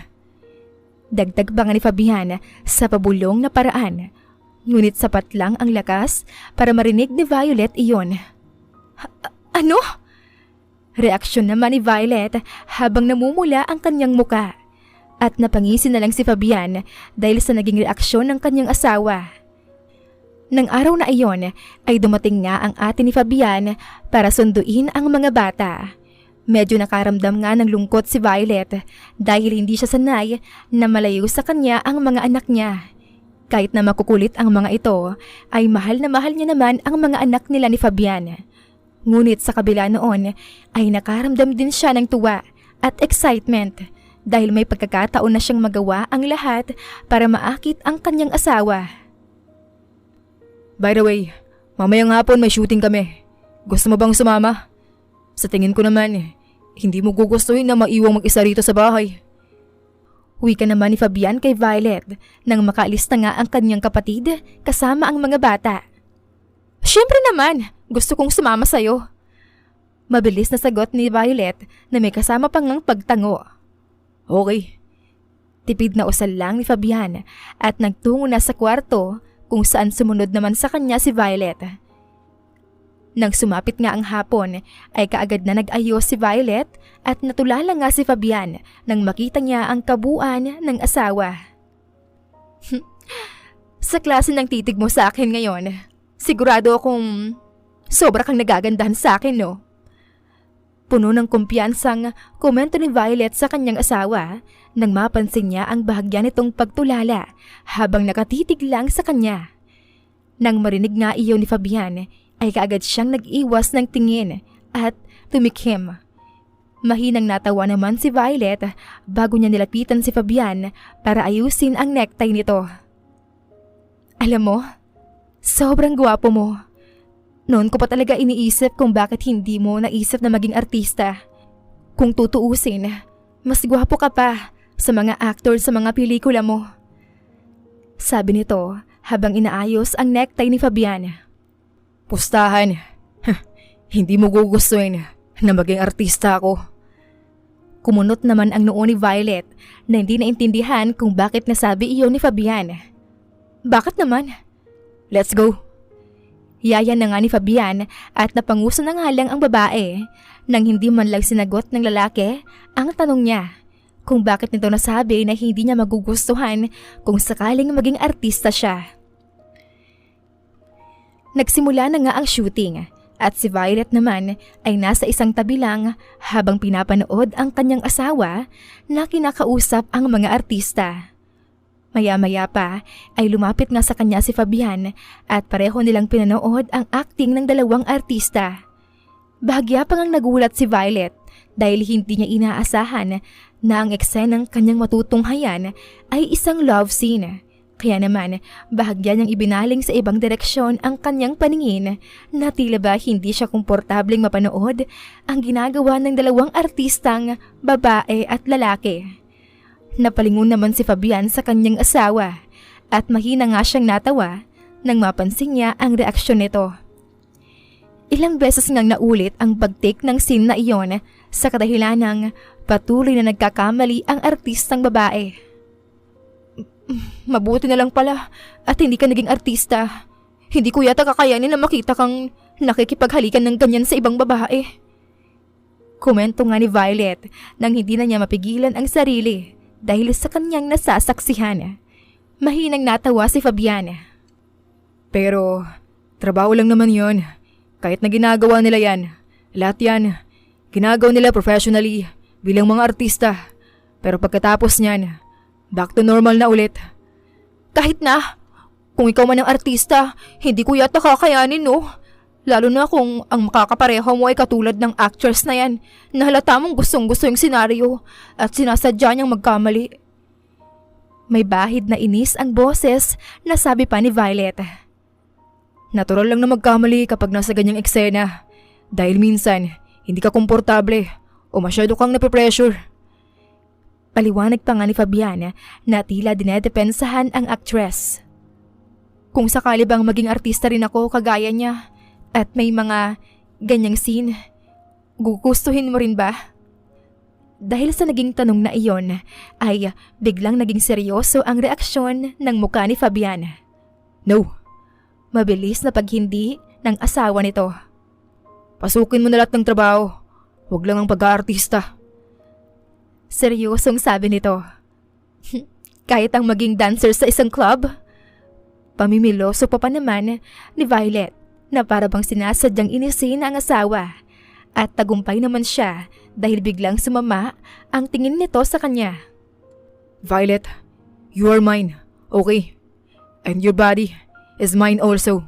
Dagdag pa nga ni Fabian sa pabulong na paraan. Ngunit sapat lang ang lakas para marinig ni Violet iyon. Ano? Reaksyon naman ni Violet habang namumula ang kanyang muka. At napangisi na lang si Fabian dahil sa naging reaksyon ng kanyang asawa. Nang araw na iyon ay dumating nga ang ate ni Fabian para sunduin ang mga bata. Medyo nakaramdam nga ng lungkot si Violet dahil hindi siya sanay na malayo sa kanya ang mga anak niya. Kahit na makukulit ang mga ito, ay mahal na mahal niya naman ang mga anak nila ni Fabian. Ngunit sa kabila noon ay nakaramdam din siya ng tuwa at excitement dahil may pagkakataon na siyang magawa ang lahat para maakit ang kanyang asawa. By the way, mamayang hapon may shooting kami. Gusto mo bang sumama? Sa tingin ko naman, hindi mo gugustuhin na maiwang mag-isa rito sa bahay. Wika naman ni Fabian kay Violet nang makaalis na nga ang kanyang kapatid kasama ang mga bata. Siyempre naman, gusto kong sumama sa'yo. Mabilis na sagot ni Violet na may kasama pang ng pagtango. Okay. Tipid na usal lang ni Fabian at nagtungo na sa kwarto kung saan sumunod naman sa kanya si Violet. Nang sumapit nga ang hapon ay kaagad na nag-ayos si Violet at natulala nga si Fabian nang makita niya ang kabuuan ng asawa. Sa klase ng titig mo sa akin ngayon, sigurado akong sobra kang nagagandahan sa akin, no? Puno ng kumpiyansang komento ni Violet sa kanyang asawa nang mapansin niya ang bahagya nitong pagtulala habang nakatitig lang sa kanya. Nang marinig nga iyon ni Fabian, ay kaagad siyang nag-iwas ng tingin at tumikhim. Mahinang natawa naman si Violet bago niya nilapitan si Fabian para ayusin ang necktie nito. Alam mo, sobrang gwapo mo. Noon ko pa talaga iniisip kung bakit hindi mo naisip na maging artista. Kung tutuusin, mas gwapo ka pa sa mga actor sa mga pelikula mo. Sabi nito habang inaayos ang necktie ni Fabian. Pustahan. Hindi mo gugustuhin na maging artista ako. Kumunot naman ang noo ni Violet na hindi naintindihan kung bakit nasabi iyon ni Fabian. Bakit naman? Let's go. Yaya na nga ni Fabian at napanguso na nga lang ang babae nang hindi man lang sinagot ng lalaki ang tanong niya kung bakit nito nasabi na hindi niya magugustuhan kung sakaling maging artista siya. Nagsimula na nga ang shooting at si Violet naman ay nasa isang tabi lang habang pinapanood ang kanyang asawa na kinakausap ang mga artista. Maya-maya pa ay lumapit nga sa kanya si Fabian at pareho nilang pinanood ang acting ng dalawang artista. Bahagya pang ang nagulat si Violet dahil hindi niya inaasahan na ang eksenang kanyang matutunghayan ay isang love scene. Kaya naman, bahagya niyang ibinaling sa ibang direksyon ang kanyang paningin na tila ba hindi siya komportableng mapanood ang ginagawa ng dalawang artistang babae at lalaki. Napalingon naman si Fabian sa kanyang asawa at mahina nga siyang natawa nang mapansin niya ang reaksyon nito. Ilang beses ngang naulit ang pag-take ng scene na iyon sa kadahilan ng patuloy na nagkakamali ang artistang babae. Mabuti na lang pala at hindi ka naging artista. Hindi ko yata kakayanin na makita kang nakikipaghalikan ng ganyan sa ibang babae. Komento nga ni Violet nang hindi na niya mapigilan ang sarili dahil sa kanyang nasasaksihan. Mahinang natawa si Fabian. Pero, trabaho lang naman yon. Kahit na ginagawa nila yan. Lahat yan, ginagawa nila professionally bilang mga artista. Pero pagkatapos niyan, back to normal na ulit. Kahit na, kung ikaw man ang artista, hindi ko yata kakayanin, no? Lalo na kung ang makakapareho mo ay katulad ng actress na yan, na halata mong gustong-gusto yung senaryo at sinasadya niyang magkamali. May bahid na inis ang boses na sabi pa ni Violet. Natural lang na magkamali kapag nasa ganyang eksena. Dahil minsan, hindi ka komportable o masyado kang napipressure. Paliwanag pa nga ni Fabian na tila dinedepensahan ang actress. Kung sakali bang maging artista rin ako kagaya niya at may mga ganyang scene, gugustuhin mo rin ba? Dahil sa naging tanong na iyon ay biglang naging seryoso ang reaksyon ng mukha ni Fabian. No. Mabilis na paghindi ng asawa nito. Pasukin mo na lahat ng trabaho. Huwag lang ang pag-aartista. Seryosong sabi nito. Kahit ang maging dancer sa isang club? Pamimiloso pa naman ni Violet na para bang sinasadyang inisin ang asawa at tagumpay naman siya dahil biglang sumama ang tingin nito sa kanya. Violet, you are mine, okay? And your body is mine also.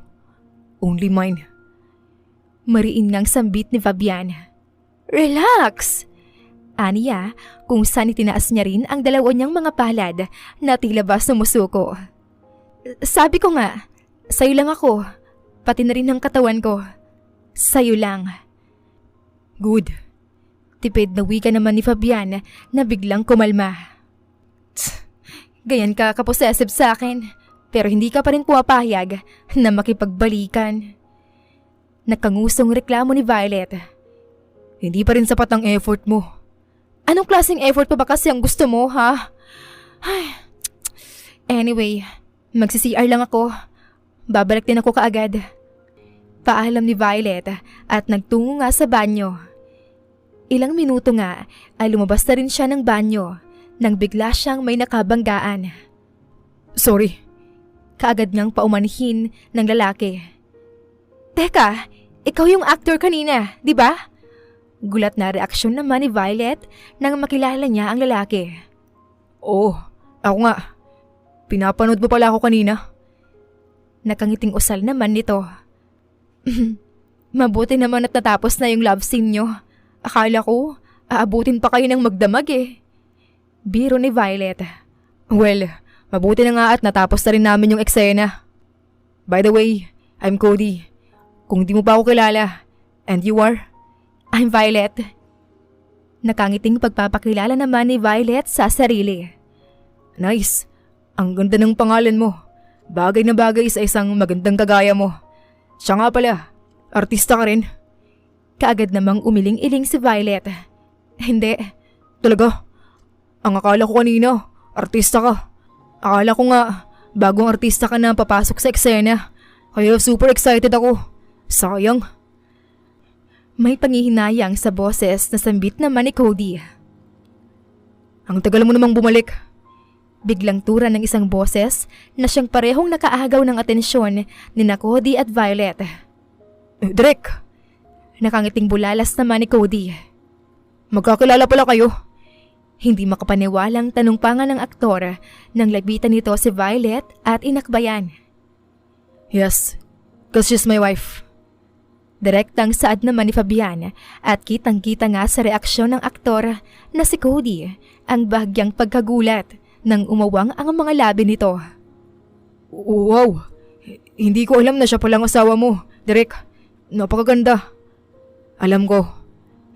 Only mine. Mariin ngang sambit ni Fabian. Relax! Aniya kung saan itinaas niya rin ang dalawa niyang mga palad na tila ba sumusuko. Sabi ko nga, sa'yo lang ako, pati na rin ang katawan ko. Sa'yo lang. Good. Tipid na wika naman ni Fabian na biglang kumalma. Ganyan ka kaposessive sa akin, pero hindi ka pa rin pumapahayag na makipagbalikan. Nakangusong reklamo ni Violet. Hindi pa rin sapat ang effort mo. Anong klaseng effort pa ba kasi ang gusto mo, ha? Ay. Anyway, magsi-CR lang ako. Babalik din ako kaagad. Paalam ni Violet at nagtungo nga sa banyo. Ilang minuto nga ay lumabas na rin siya ng banyo nang bigla siyang may nakabanggaan. Sorry. Kaagad ngang paumanhin ng lalaki. Teka, ikaw yung actor kanina, di ba? Gulat na reaksyon naman ni Violet nang makilala niya ang lalaki. Oo, ako nga. Pinapanood mo pala ako kanina. Nakangiting usal naman nito. Mabuti naman at natapos na yung love scene nyo. Akala ko, aabutin pa kayo ng magdamag eh. Biro ni Violet. Well, mabuti na nga at natapos na rin namin yung eksena. By the way, I'm Cody. Kung di mo pa ako kilala, and you are? I'm Violet. Nakangiting pagpapakilala naman ni Violet sa sarili. Nice. Ang ganda ng pangalan mo. Bagay na bagay sa isang magandang kagaya mo. Siya nga pala, artista ka rin. Kaagad namang umiling-iling si Violet. Hindi. Talaga? Ang akala ko kanina, artista ka. Akala ko nga, bagong artista ka na papasok sa eksena. Kaya super excited ako. Sayang. May pangihinayang sa boses na sambit naman ni Cody. Ang tagal mo namang bumalik. Biglang tura ng isang boses na siyang parehong nakaagaw ng atensyon ni Cody at Violet. Direk! Nakangiting bulalas naman ni Cody. Magkakilala pala kayo. Hindi makapaniwalang tanong pa nga ng aktor nang labitan nito si Violet at inakbayan. Yes, cause she's my wife. Direktang saad naman ni Fabian at kitang-kita nga sa reaksyon ng aktor na si Cody ang bahagyang pagkagulat nang umawang ang mga labi nito. Wow! Hindi ko alam na siya palang asawa mo, Direk. Napakaganda. Alam ko.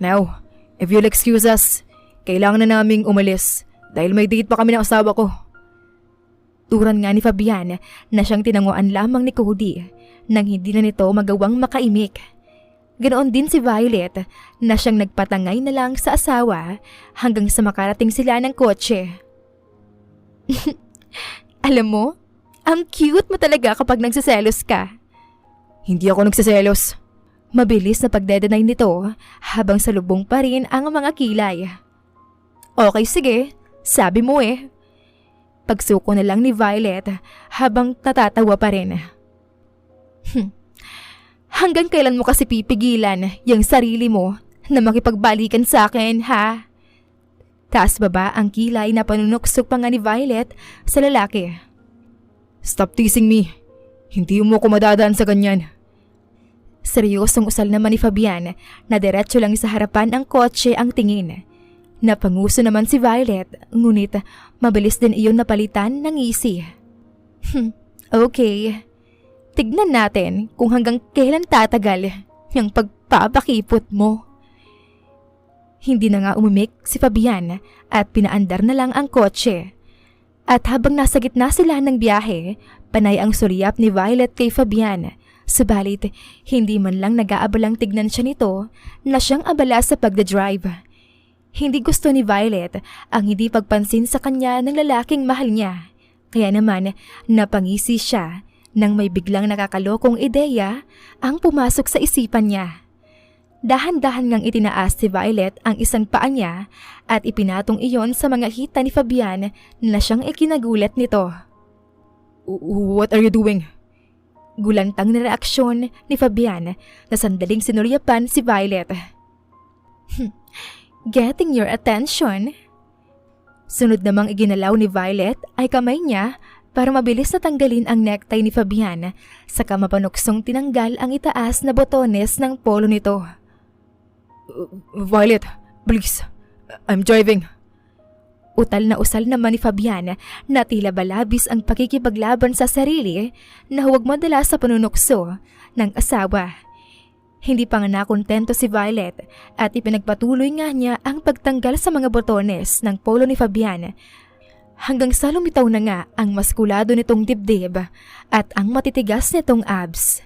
Now, if you'll excuse us, kailangan na naming umalis dahil may date pa kami ng asawa ko. Turan nga ni Fabian na siyang tinanguan lamang ni Cody nang hindi na nito magawang makaimik. Ganoon din si Violet na siyang nagpatangay na lang sa asawa hanggang sa makarating sila ng kotse. Alam mo, ang cute mo talaga kapag nagsiselos ka. Hindi ako nagsiselos. Mabilis na pagdedenay nito habang salubong pa rin ang mga kilay. Okay, sige. Sabi mo eh. Pagsuko na lang ni Violet habang natatawa pa rin. Hanggang kailan mo kasi pipigilan yung sarili mo na makipagbalikan sa akin, ha? Taas baba ang kilay na panunuksok pa nga ni Violet sa lalaki. Stop teasing me. Hindi mo ko madadaan sa ganyan. Seryosong usal naman ni Fabian na diretso lang sa harapan ng kotse ang tingin. Napanguso naman si Violet, ngunit mabilis din iyon napalitan ng ngisi. Okay. Tignan natin kung hanggang kailan tatagal yung pagpapakipot mo. Hindi na nga umimik si Fabian at pinaandar na lang ang kotse. At habang nasa gitna sila ng biyahe, panay ang suryap ni Violet kay Fabian. Subalit, hindi man lang nag-aabalang tignan siya nito na siyang abala sa pagdadrive. Hindi gusto ni Violet ang hindi pagpansin sa kanya ng lalaking mahal niya. Kaya naman, napangisi siya nang may biglang nakakalokong ideya ang pumasok sa isipan niya. Dahan-dahan ngang itinaas si Violet ang isang paa niya at ipinatong iyon sa mga hita ni Fabian na siyang ikinagulat nito. What are you doing? Gulantang na reaksyon ni Fabian na sandaling sinuryapan si Violet. Getting your attention. Sunod namang iginalaw ni Violet ay kamay niya para mabilis na tanggalin ang necktie ni Fabian, saka mapanuksong tinanggal ang itaas na botones ng polo nito. Violet, please. I'm driving. Utal na usal naman ni Fabian na tila balabis ang pakikipaglaban sa sarili na huwag madala sa panunukso ng asawa. Hindi pa nga nakontento si Violet at ipinagpatuloy nga niya ang pagtanggal sa mga botones ng polo ni Fabian hanggang sa lumitaw na nga ang maskulado nitong dibdib at ang matitigas nitong abs.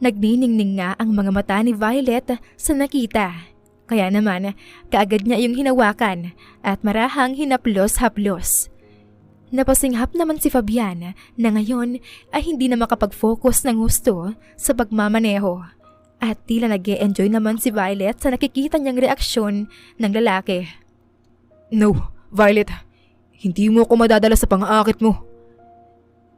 Nagniningning nga ang mga mata ni Violet sa nakita. Kaya naman, kaagad niya yung hinawakan at marahang hinaplos-haplos. Napasinghap naman si Fabian na ngayon ay hindi na makapag-focus ng gusto sa pagmamaneho. At tila nag-e-enjoy naman si Violet sa nakikita niyang reaksyon ng lalaki. No, Violet. Hindi mo ako madadala sa pang-aakit mo.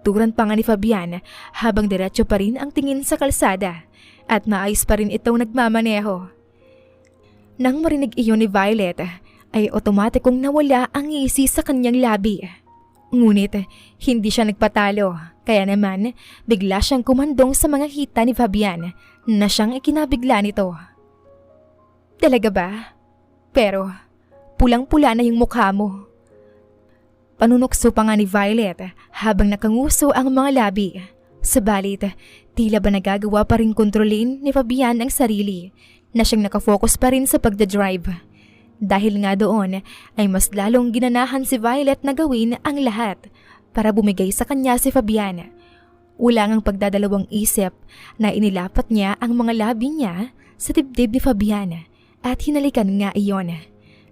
Turan pa nga ni Fabian habang diretso pa rin ang tingin sa kalsada at maayos pa rin itong nagmamaneho. Nang marinig iyon ni Violet ay otomatikong nawala ang ngisi sa kanyang labi. Ngunit hindi siya nagpatalo kaya naman bigla siyang kumandong sa mga hita ni Fabian na siyang ikinabigla nito. Talaga ba? Pero pulang-pula na yung mukha mo. Panunukso pa nga ni Violet habang nakanguso ang mga labi. Subalit, tila ba nagagawa pa rin kontrolin ni Fabian ang sarili na siyang nakafocus pa rin sa pagdadrive. Dahil nga doon ay mas lalong ginanahan si Violet na gawin ang lahat para bumigay sa kanya si Fabian. Wala ngang pagdadalawang isip na inilapat niya ang mga labi niya sa dibdib ni Fabian at hinalikan nga iyon.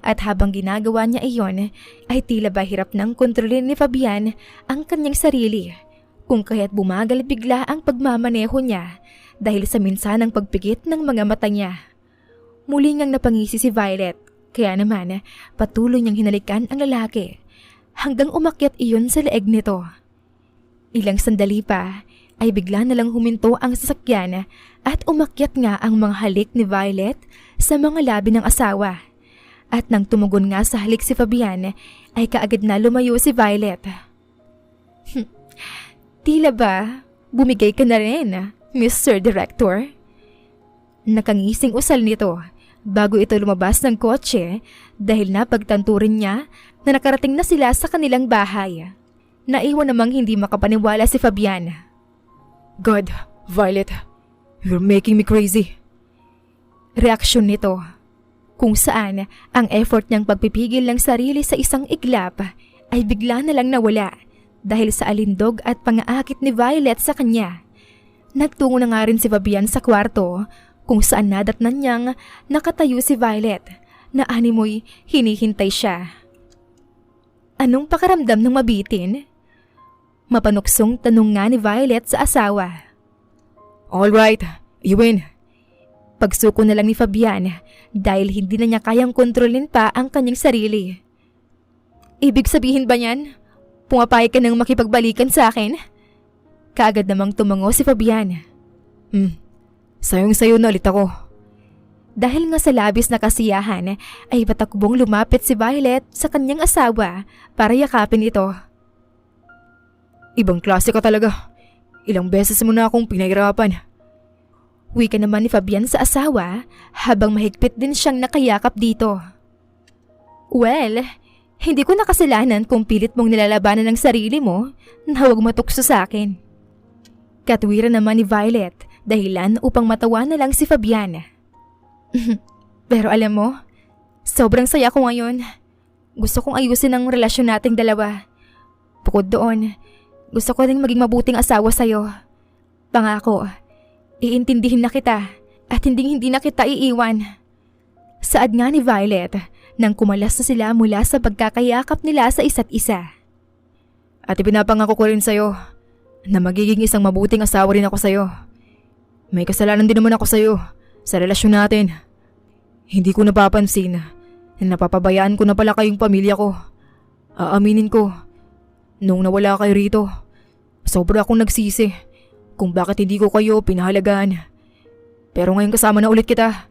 At habang ginagawa niya iyon ay tila ba hirap nang kontrolin ni Fabian ang kanyang sarili kung kaya't bumagal bigla ang pagmamaneho niya dahil sa minsanang pagpikit ng mga mata niya. Muli ngang napangisi si Violet kaya naman patuloy niyang hinalikan ang lalaki hanggang umakyat iyon sa leeg nito. Ilang sandali pa ay bigla na lang huminto ang sasakyan at umakyat nga ang mga halik ni Violet sa mga labi ng asawa. At nang tumugon nga sa halik si Fabian ay kaagad na lumayo si Violet. Tila ba bumigay ka na rin, Mr. Director? Nakangising usal nito bago ito lumabas ng kotse dahil napagtanto rin niya na nakarating na sila sa kanilang bahay. Naiwan namang hindi makapaniwala si Fabian. God, Violet, you're making me crazy. Reaksyon nito, kung saan ang effort niyang pagpipigil ng sarili sa isang iglap ay bigla na lang nawala dahil sa alindog at pangaakit ni Violet sa kanya. Nagtungo na nga rin si Fabian sa kwarto kung saan nadatnan niyang nakatayo si Violet na animoy hinihintay siya. Anong pakaramdam ng mabitin? Mapanuksong tanong nga ni Violet sa asawa. All right, you win. Pagsuko na lang ni Fabian dahil hindi na niya kayang kontrolin pa ang kanyang sarili. Ibig sabihin ba niyan? Pumapayag ka nang makipagbalikan sa akin? Kaagad namang tumango si Fabian. Sayong-sayo na ulit ako. Dahil nga sa labis na kasiyahan ay patakbong lumapit si Violet sa kanyang asawa para yakapin ito. Ibang klase ka talaga. Ilang beses mo na akong pinahirapan. Wika naman ni Fabian sa asawa habang mahigpit din siyang nakayakap dito. Well, hindi ko nakasalanan kung pilit mong nilalabanan ng sarili mo na huwag matukso sa akin. Katwiran naman ni Violet dahilan upang matawa na lang si Fabian. Pero alam mo, sobrang saya ko ngayon. Gusto kong ayusin ang relasyon nating dalawa. Bukod doon, gusto ko rin maging mabuting asawa sa'yo. Pangako, iintindihin na kita at hindi na kita iiwan. Saad nga ni Violet nang kumalas na sila mula sa pagkakayakap nila sa isa't isa. At ipinapangako ko rin sa'yo na magiging isang mabuting asawa rin ako sa'yo. May kasalanan din naman ako sa'yo sa relasyon natin. Hindi ko napapansin na napapabayaan ko na pala kayong pamilya ko. Aaminin ko, nung nawala kayo rito, sobra akong nagsisi kung bakit hindi ko kayo pinahalagaan. Pero ngayon kasama na ulit kita.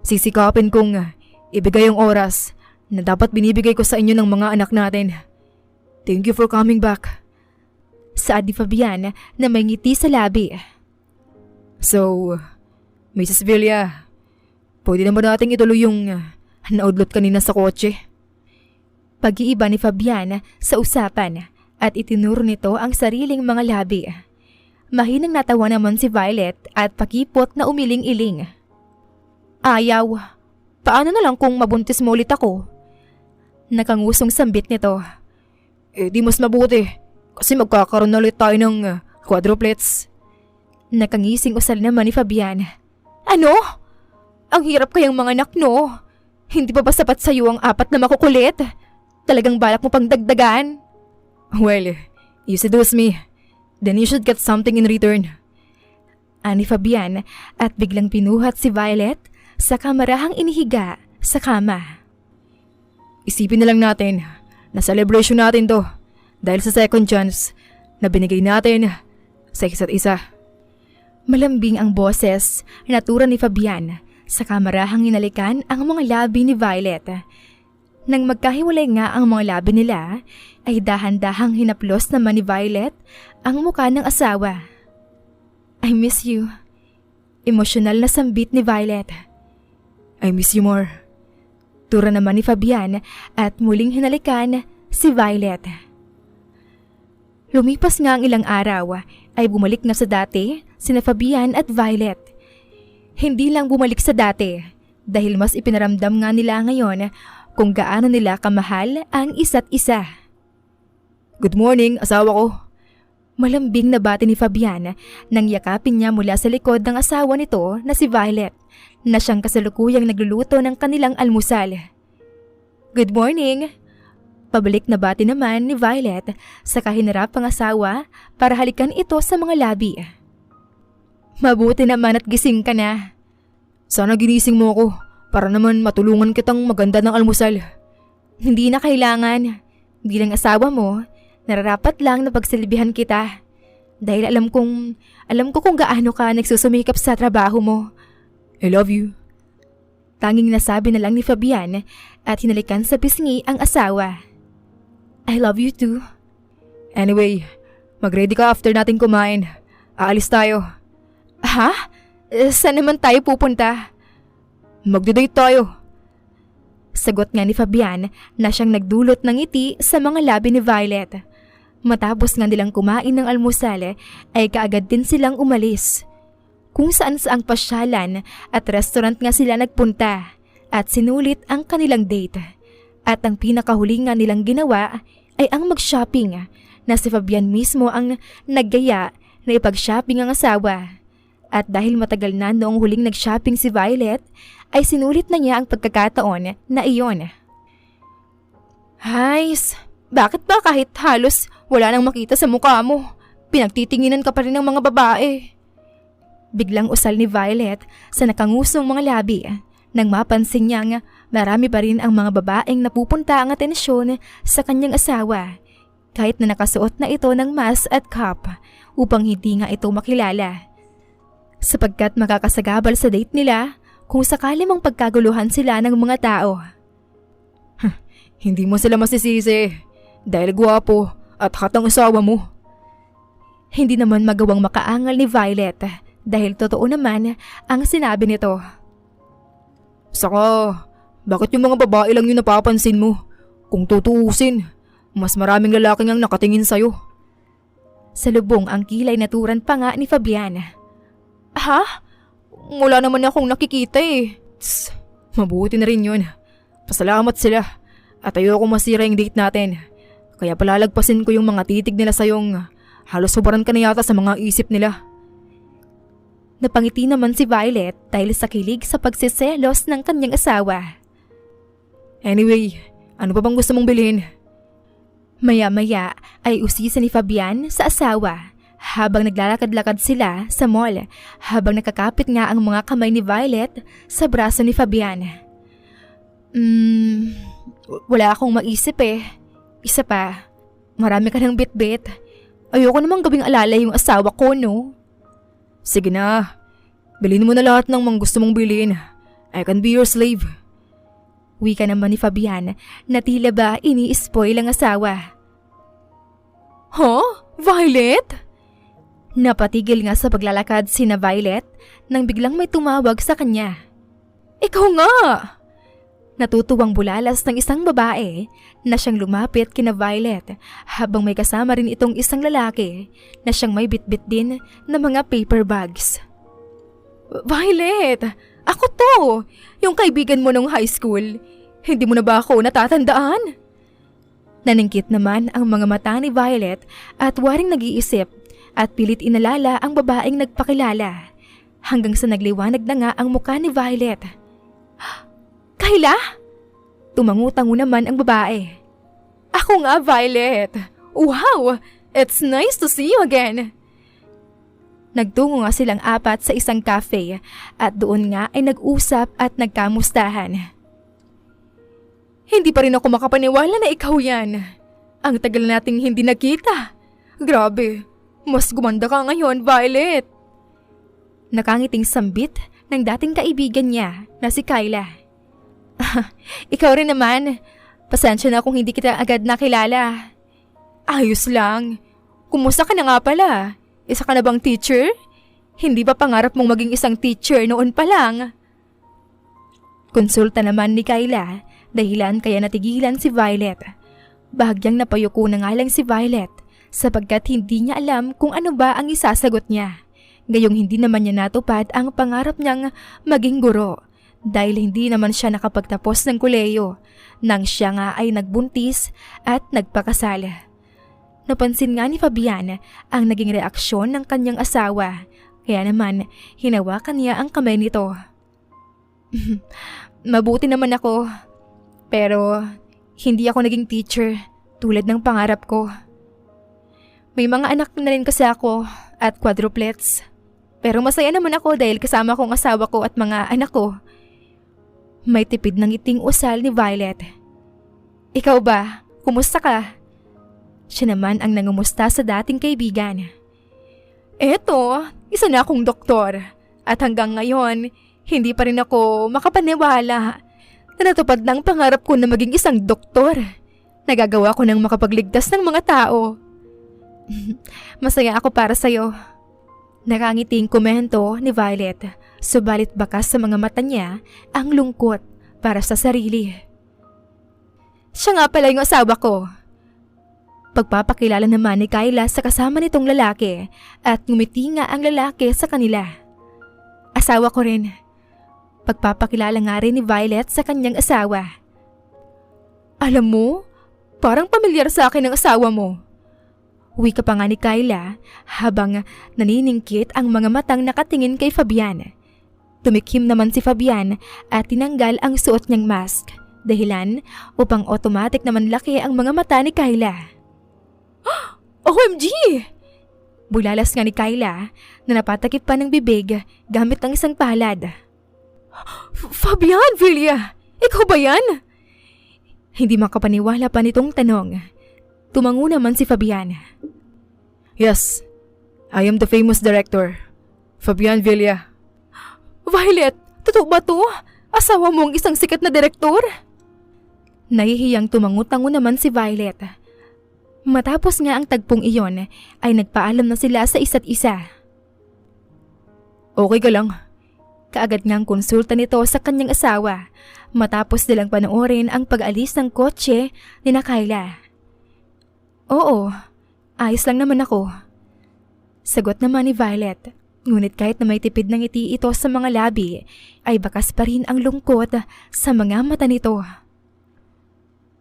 sisikapin kong ibigay ang oras na dapat binibigay ko sa inyo ng mga anak natin. Thank you for coming back. Saad ni Fabian na may ngiti sa labi. So, Mrs. Villa, pwede naman nating ituloy yung naudlot kanina sa kotse. Pag-iiba ni Fabian sa usapan at itinuro nito ang sariling mga labi. Mahinang natawa naman si Violet at pakipot na umiling-iling. Ayaw. Paano na lang kung mabuntis mo ulit ako? Nakangusong sambit nito. Di mas mabuti kasi magkakaroon na ulit tayo ng quadruplets. Nakangising usal naman ni Fabian. Ano? Ang hirap kayang mga anak, no? Hindi pa ba sapat sa'yo ang 4 na makukulit? Talagang balak mo pang dagdagan? Well, you seduce me. Then you should get something in return. Ani Fabian at biglang pinuhat si Violet sa kamarahang inihiga sa kama. Isipin na lang natin na celebration natin to dahil sa second chance na binigay natin sa isa't isa. Malambing ang boses na natura ni Fabian sa kamarahang inalikan ang mga labi ni Violet. Nang magkahiwalay nga ang mga labi nila, ay dahan-dahang hinaplos naman ni Violet ang mukha ng asawa. I miss you. Emosyonal na sambit ni Violet. I miss you more. Tura naman ni Fabian at muling hinalikan si Violet. Lumipas nga ang ilang araw ay bumalik na sa dati sina Fabian at Violet. Hindi lang bumalik sa dati dahil mas ipinaramdam nga nila ngayon kung gaano nila kamahal ang isa't isa. Good morning, asawa ko. Malambing na bati ni Fabian nang yakapin niya mula sa likod ng asawa nito na si Violet na siyang kasalukuyang nagluluto ng kanilang almusal. Good morning! Pabalik na bati naman ni Violet sa kahinarap ang asawa para halikan ito sa mga labi. Mabuti naman at gising ka na. Sana ginising mo ako para naman matulungan kitang maganda ng almusal. Hindi na kailangan. Bilang asawa mo, nararapat lang na pagsilbihan kita. Dahil alam ko kung gaano ka nagsusumikap sa trabaho mo. I love you. Tanging nasabi na lang ni Fabian at hinalikan sa pisngi ang asawa. I love you too. Anyway, mag-ready ka after natin kumain. Aalis tayo. Ha? Saan naman tayo pupunta? Magde-date tayo. Sagot nga ni Fabian na siyang nagdulot ng ngiti sa mga labi ni Violet. Matapos nga nilang kumain ng almusal ay kaagad din silang umalis. Kung saan-saang pasyalan at restaurant nga sila nagpunta at sinulit ang kanilang date. At ang pinakahuli nga nilang ginawa ay ang mag-shopping na si Fabian mismo ang naggaya na ipag-shopping ang asawa. At dahil matagal na noong huling nag-shopping si Violet, ay sinulit na niya ang pagkakataon na iyon. Hays, bakit ba kahit halos wala nang makita sa mukha mo, pinagtitinginan ka pa rin ng mga babae? Biglang usal ni Violet sa nakangusong mga labi nang mapansin niyang marami pa rin ang mga babaeng napupunta ang atensyon sa kanyang asawa kahit na nakasuot na ito ng mask at cap upang hindi nga ito makilala. Sapagkat makakasagabal sa date nila kung sakali mang pagkaguluhan sila ng mga tao. Hindi mo sila masisisi dahil gwapo at hot ang asawa mo. Hindi naman magawang makaangal ni Violet dahil totoo naman ang sinabi nito. Saka, bakit yung mga babae lang yung napapansin mo? Kung tutuusin, mas maraming lalaking ang nakatingin sa'yo. Salubong ang kilay na turan pa nga ni Fabian. Ha? Wala naman akong nakikita eh. Tss, mabuti na rin yun. Pasalamat sila at ayoko masira yung date natin. Kaya palalagpasin ko yung mga titig nila sa'yong halos sobrang ka na yata sa mga isip nila. Napangiti naman si Violet dahil sa kilig sa pagsiselos ng kanyang asawa. Anyway, ano pa bang gusto mong bilhin? Maya-maya ay usisa ni Fabian sa asawa habang naglalakad-lakad sila sa mall habang nakakapit nga ang mga kamay ni Violet sa braso ni Fabian. Wala akong maisip eh. Isa pa, marami ka ng bit-bit. Ayoko namang gawing alala yung asawa ko, no? Sige na, bilhin mo na lahat ng mga gusto mong bilhin. I can be your slave. Wika naman ni Fabian na tila ba ini-spoil ang asawa. Huh? Violet? Napatigil nga sa paglalakad sina Violet nang biglang may tumawag sa kanya. Ikaw nga! Natutuwang bulalas ng isang babae na siyang lumapit kina Violet habang may kasama rin itong isang lalaki na siyang may bitbit din na mga paper bags. Violet! Ako to! Yung kaibigan mo nung high school. Hindi mo na ba ako natatandaan? Naningkit naman ang mga mata ni Violet at waring nag-iisip at pilit inalala ang babaeng nagpakilala hanggang sa nagliwanag na nga ang mukha ni Violet. Kayla? Tumangutango naman ang babae. Ako nga, Violet. Wow! It's nice to see you again. Nagtungo nga silang apat sa isang cafe at doon nga ay nag-usap at nagkamustahan. Hindi pa rin ako makapaniwala na ikaw yan. Ang tagal nating hindi nakita. Grabe, mas gumanda ka ngayon, Violet. Nakangiting sambit ng dating kaibigan niya na si Kayla. Ikaw rin naman. Pasensya na kung hindi kita agad nakilala. Ayos lang. Kumusta ka na nga pala? Isa ka na bang teacher? Hindi ba pangarap mong maging isang teacher noon pa lang? Konsulta naman ni Kayla, dahilan kaya natigilan si Violet. Bahagyang napayuko na nga lang si Violet sapagkat hindi niya alam kung ano ba ang isasagot niya. Gayong hindi naman niya natupad ang pangarap niyang maging guro dahil hindi naman siya nakapagtapos ng kolehiyo nang siya nga ay nagbuntis at nagpakasal. Napansin nga ni Fabian ang naging reaksyon ng kanyang asawa kaya naman hinawakan niya ang kamay nito. Mabuti naman ako pero hindi ako naging teacher tulad ng pangarap ko. May mga anak na rin kasi ako at quadruplets. Pero masaya naman ako dahil kasama kong asawa ko at mga anak ko. May tipid ng ngiting usal ni Violet. Ikaw ba? Kumusta ka? Siya naman ang nangumusta sa dating kaibigan. Eto, isa na akong doktor. At hanggang ngayon, hindi pa rin ako makapaniwala na natupad ng pangarap ko na maging isang doktor. Nagagawa ko ng makapagligtas ng mga tao. Masaya ako para sa'yo. Nakangiting komento ni Violet, subalit bakas sa mga mata niya ang lungkot para sa sarili. Siya nga pala yung asawa ko. Pagpapakilala naman ni Kayla sa kasama nitong lalaki at ngumiti nga ang lalaki sa kanila. Asawa ko rin. Pagpapakilala nga rin ni Violet sa kanyang asawa. Alam mo, parang pamilyar sa akin ang asawa mo. Wika pa nga ni Kayla habang naniningkit ang mga matang nakatingin kay Fabian. Tumikhim naman si Fabian at tinanggal ang suot niyang mask, dahilan upang automatic naman laki ang mga mata ni Kayla. OMG! Bulalas nga ni Kayla na napatakip pa ng bibig gamit ang isang palad. Fabian, Villa! Ikaw ba yan? Hindi makapaniwala pa nitong tanong. Tumango naman si Fabian. Yes, I am the famous director, Fabian Villa. Violet, totoo ba to? Asawa mo ang isang sikat na direktor? Nahihiyang tumango-tango naman si Violet. Matapos nga ang tagpong iyon, ay nagpaalam na sila sa isa't isa. Okay ka lang? Kaagad ngang konsulta nito sa kanyang asawa matapos nilang panoorin ang pag-alis ng kotse ni Kayla. Oo, ayos lang naman ako. Sagot naman ni Violet, ngunit kahit na may tipid ng ngiti ito sa mga labi, ay bakas pa rin ang lungkot sa mga mata nito.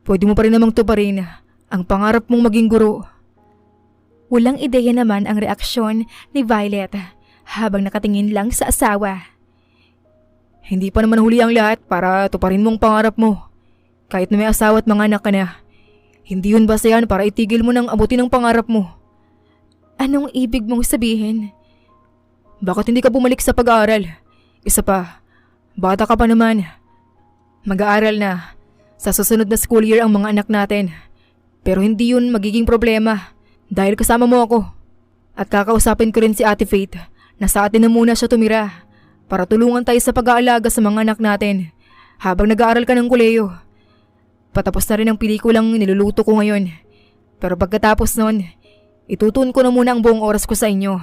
Pwede mo pa rin namang tuparin ang pangarap mong maging guro. Walang ideya naman ang reaksyon ni Violet habang nakatingin lang sa asawa. Hindi pa naman huli ang lahat para tuparin mong pangarap mo. Kahit na may asawa at mga anak ka na. Hindi yun basehan para itigil mo ng abutin ng pangarap mo. Anong ibig mong sabihin? Bakit hindi ka bumalik sa pag-aaral? Isa pa, bata ka pa naman. Mag-aaral na. Sa susunod na school year ang mga anak natin. Pero hindi yun magiging problema dahil kasama mo ako. At kakausapin ko rin si Ate Faith na sa atin na muna siya tumira para tulungan tayo sa pag-aalaga sa mga anak natin habang nag-aaral ka ng kolehiyo. Patapos na rin ang pelikulang niluluto ko ngayon. Pero pagkatapos nun, itutuon ko na muna ang buong oras ko sa inyo.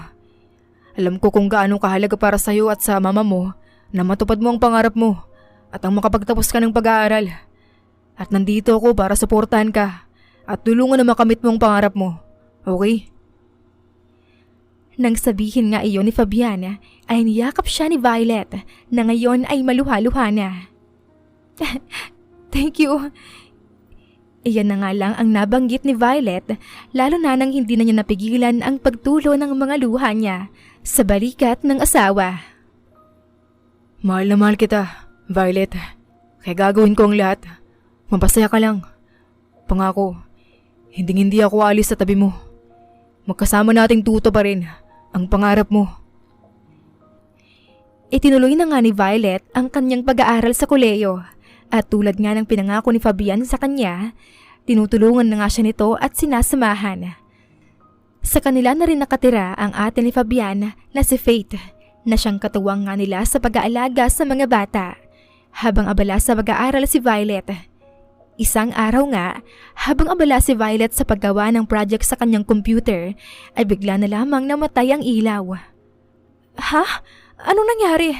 Alam ko kung gaano kahalaga para sa iyo at sa mama mo na matupad mo ang pangarap mo at ang makapagtapos ka ng pag-aaral. At nandito ako para suportahan ka at tulungan na makamit mo ang pangarap mo. Okay? Nang sabihin nga iyon ni Fabiana, ay niyakap siya ni Violet na ngayon ay maluha-luha na. Thank you. Iyan na nga lang ang nabanggit ni Violet, lalo na nang hindi na niya napigilan ang pagtulo ng mga luha niya sa balikat ng asawa. Mahal na mahal kita, Violet. Kaya gagawin ko ang lahat. Mapasaya ka lang. Pangako, hindi ako alis sa tabi mo. Magkasama nating tuto pa rin ang pangarap mo. Itinuloy na nga ni Violet ang kanyang pag-aaral sa kolehiyo at tulad nga ng pinangako ni Fabian sa kanya, tinutulungan na nga siya nito at sinasamahan. Sa kanila na rin nakatira ang ate ni Fabian na si Faith na siyang katuwang nga nila sa pag-aalaga sa mga bata habang abala sa pag-aaral si Violet. Isang araw nga, habang abala si Violet sa paggawa ng project sa kanyang computer, ay bigla na lamang namatay ang ilaw. Ha? Anong nangyari?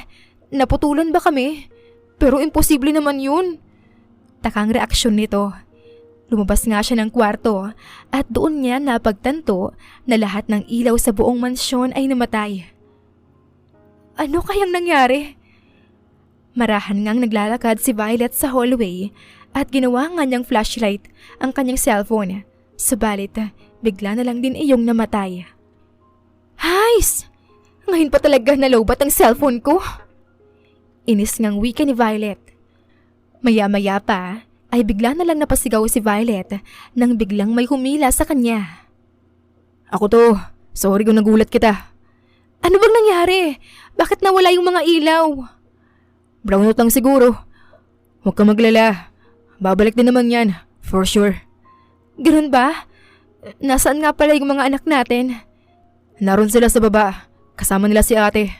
Naputulan ba kami? Pero imposible naman yun. Takang reaksyon nito. Lumabas nga siya ng kwarto at doon niya napagtanto na lahat ng ilaw sa buong mansyon ay namatay. Ano kayang nangyari? Marahan ngang naglalakad si Violet sa hallway at ginawa nga niyang flashlight ang kanyang cellphone. Subalit, bigla na lang din iyong namatay. Hays! Ngayon pa talaga nalobat ang cellphone ko. Inis ngang wika ni Violet. Maya-maya pa ay bigla na lang napasigaw si Violet nang biglang may humila sa kanya. Ako to. Sorry kung nagulat kita. Ano bang nangyari? Bakit nawala yung mga ilaw? Brownout lang siguro. Huwag kang maglala. Babalik din naman yan. For sure. Ganun ba? Nasaan nga pala yung mga anak natin? Naroon sila sa baba. Kasama nila si ate.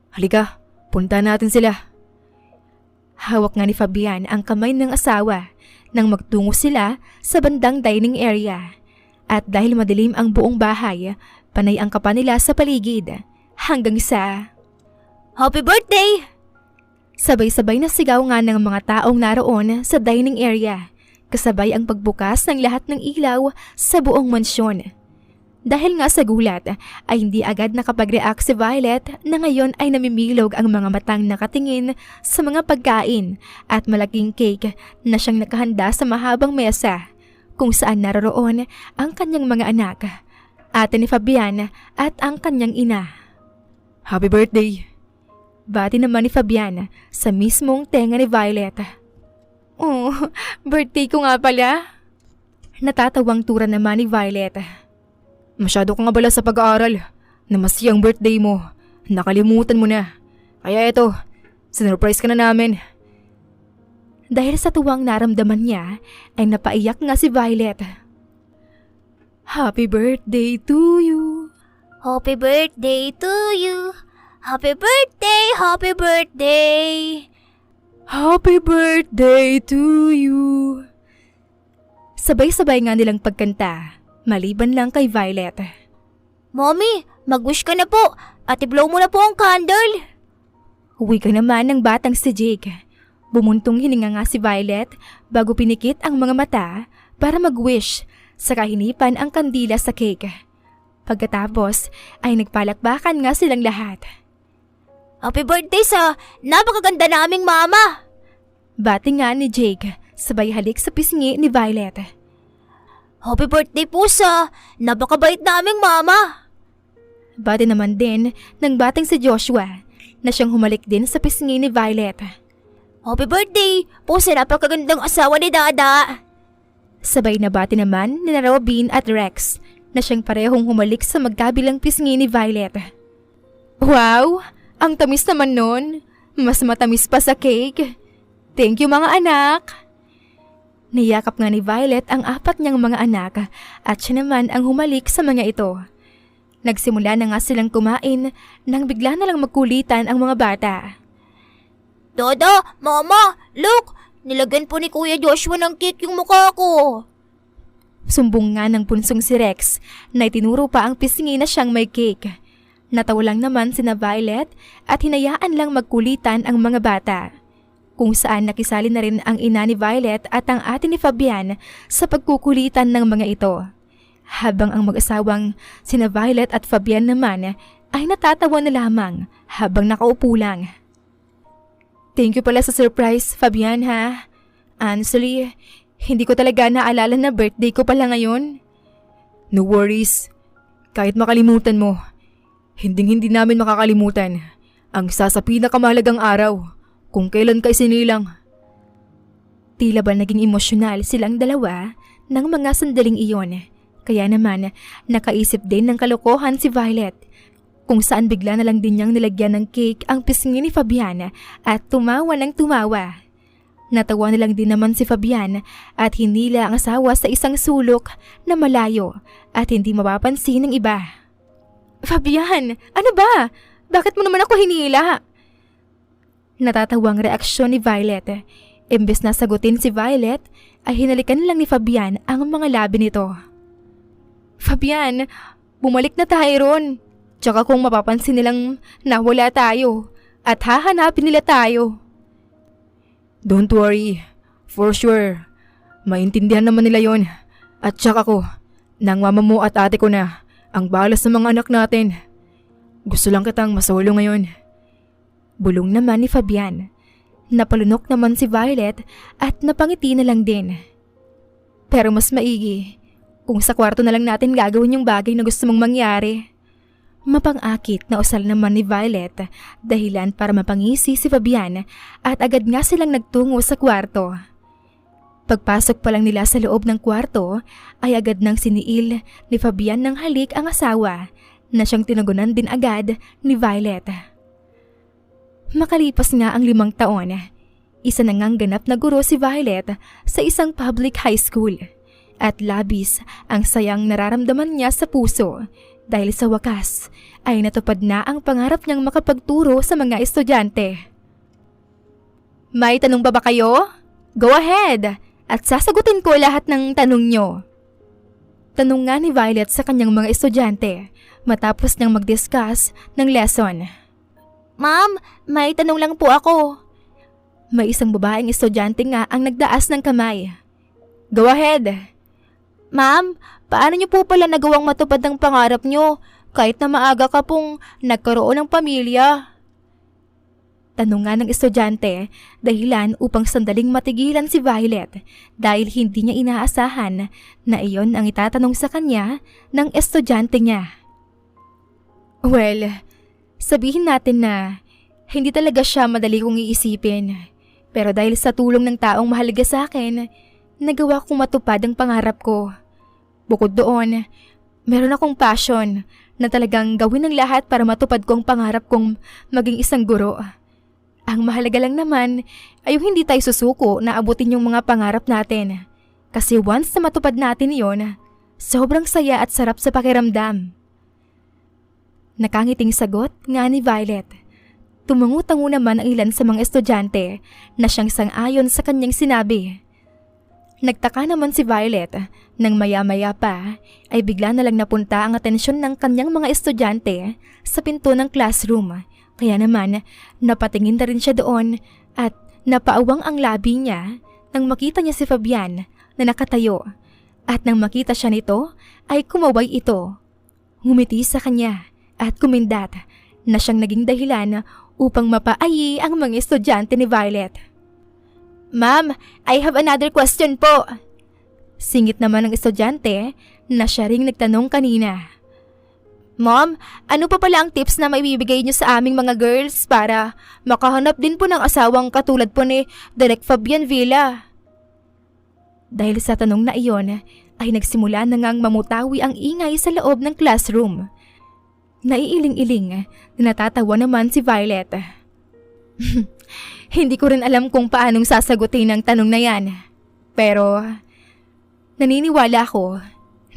Halika, punta natin sila. Hawak nga ni Fabian ang kamay ng asawa nang magtungo sila sa bandang dining area. At dahil madilim ang buong bahay, panay ang kapa nila sa paligid hanggang sa Happy birthday! Sabay-sabay na sigaw nga ng mga taong naroon sa dining area, kasabay ang pagbukas ng lahat ng ilaw sa buong mansyon. Dahil nga sa gulat ay hindi agad nakapag-react si Violet na ngayon ay namimilog ang mga matang nakatingin sa mga pagkain at malaking cake na siyang nakahanda sa mahabang mesa kung saan naroroon ang kanyang mga anak, ate ni Fabian at ang kanyang ina. Happy birthday! Bati naman ni Fabian sa mismong tenga ni Violet. Oh, birthday ko nga pala. Natatawang tura naman ni Violet. Masyado kang abala sa pag-aaral. Namasi ang birthday mo. Nakalimutan mo na. Kaya eto, sinurprise ka na namin. Dahil sa tuwang naramdaman niya, ay napaiyak nga si Violet. Happy birthday to you. Happy birthday to you. Happy birthday, happy birthday. Happy birthday to you. Sabay-sabay nga nilang pagkanta, maliban lang kay Violet. Mommy, mag-wish ka na po at i-blow mo na po ang candle. Uwi ka naman ng batang si Jake. Bumuntong hininga nga si Violet bago pinikit ang mga mata para mag-wish sa kahinipan ang kandila sa cake. Pagkatapos ay nagpalakbakan nga silang lahat. Happy birthday sa napakaganda naming mama. Bati nga ni Jake sabay halik sa pisngi ni Violet. Happy birthday po sa napakabait naming mama. Bati naman din ng batang si Joshua na siyang humalik din sa pisngi ni Violet. Happy birthday po sa napakagandang asawa ni Dada. Sabay na bati naman ni Robin at Rex na siyang parehong humalik sa magkabilang pisngi ni Violet. Wow! Ang tamis naman nun. Mas matamis pa sa cake. Thank you mga anak! Niyakap nga ni Violet ang apat niyang mga anak at siya naman ang humalik sa mga ito. Nagsimula na nga silang kumain nang bigla na lang magkulitan ang mga bata. Dada, Mama, look! Nilagyan po ni Kuya Joshua ng cake yung mukha ko. Sumbong nga ng punsong si Rex na itinuro pa ang pisngi na siyang may cake. Natawa lang naman sina Violet at hinayaan lang magkulitan ang mga bata. Kung saan nakisali na rin ang ina ni Violet at ang ate ni Fabian sa pagkukulitan ng mga ito. Habang ang mag-asawang sina Violet at Fabian naman ay natatawa na lamang habang nakaupo lang. Thank you pala sa surprise, Fabian ha. Honestly, hindi ko talaga naalala na birthday ko pala ngayon. No worries. Kahit makalimutan mo, hindi namin makakalimutan ang isa sa pinakamahalagang araw kung kailan ka isinilang. Tila ba naging emosyonal silang dalawa ng mga sandaling iyon. Kaya naman, nakaisip din ng kalokohan si Violet, kung saan bigla na lang din niyang nilagyan ng cake ang pisngi ni Fabian at tumawa ng tumawa. Natawa na lang din naman si Fabian at hinila ang asawa sa isang sulok na malayo at hindi mapapansin ng iba. Fabian, ano ba? Bakit mo naman ako hinila? Natatawang reaksyon ni Violet. Imbes na sagutin si Violet, ay hinalikan lang ni Fabian ang mga labi nito. Fabian, bumalik na tayo ron. Tsaka kung mapapansin nilang nawala tayo at hahanapin nila tayo. Don't worry. For sure. Maintindihan naman nila yon. At tsaka ko, nang mama mo at ate ko na ang bahala sa mga anak natin. Gusto lang kitang masolo ngayon. Bulong naman ni Fabian. Napalunok naman si Violet at napangiti na lang din. Pero mas maigi kung sa kwarto na lang natin gagawin yung bagay na gusto mong mangyari. Mapang-akit na usal naman ni Violet dahilan para mapangisi si Fabian at agad nga silang nagtungo sa kwarto. Pagpasok pa lang nila sa loob ng kwarto ay agad nang siniil ni Fabian ng halik ang asawa na siyang tinagunan din agad ni Violet. Makalipas nga ang 5 taon, isa na ngang ganap na guro si Violet sa isang public high school at labis ang sayang nararamdaman niya sa puso dahil sa wakas ay natupad na ang pangarap niyang makapagturo sa mga estudyante. May tanong ba kayo? Go ahead at sasagutin ko lahat ng tanong niyo. Tanong nga ni Violet sa kanyang mga estudyante matapos niyang mag-discuss ng lesson. Ma'am, may tanong lang po ako. May isang babaeng estudyante nga ang nagdaas ng kamay. Go ahead. Ma'am, paano niyo po pala nagawang matupad ang pangarap niyo kahit na maaga ka pong nagkaroon ng pamilya? Tanong nga ng estudyante dahilan upang sandaling matigilan si Violet dahil hindi niya inaasahan na iyon ang itatanong sa kanya ng estudyante niya. Well, sabihin natin na hindi talaga siya madali kong iisipin. Pero dahil sa tulong ng taong mahalaga sa akin, nagawa kong matupad ang pangarap ko. Bukod doon, meron akong passion na talagang gawin ang lahat para matupad ko ang pangarap kong maging isang guro. Ang mahalaga lang naman ay yung hindi tayo susuko na abutin yung mga pangarap natin. Kasi once na matupad natin yon, sobrang saya at sarap sa pakiramdam. Nakangiting sagot nga ni Violet. Tumungo-tango naman ang ilan sa mga estudyante na siyang sang-ayon sa kanyang sinabi. Nagtaka naman si Violet nang maya-maya pa ay bigla na lang napunta ang atensyon ng kanyang mga estudyante sa pinto ng classroom. Kaya naman napatingin na rin siya doon at napaawang ang labi niya nang makita niya si Fabian na nakatayo. At nang makita siya nito ay kumaway ito. Ngumiti sa kanya at kumindat na siyang naging dahilan upang mapaayi ang mga estudyante ni Violet. Ma'am, I have another question po. Singit naman ng estudyante na siya ring nagtanong kanina. Ma'am, ano pa pala ang tips na maibibigay niyo sa aming mga girls para makahanap din po ng asawang katulad po ni Direk Fabian Villa? Dahil sa tanong na iyon, ay nagsimula na ngang mamutawi ang ingay sa loob ng classroom. Naiiling-iling na natatawa naman si Violet. Hindi ko rin alam kung paanong sasagutin ang tanong na yan. Pero naniniwala ako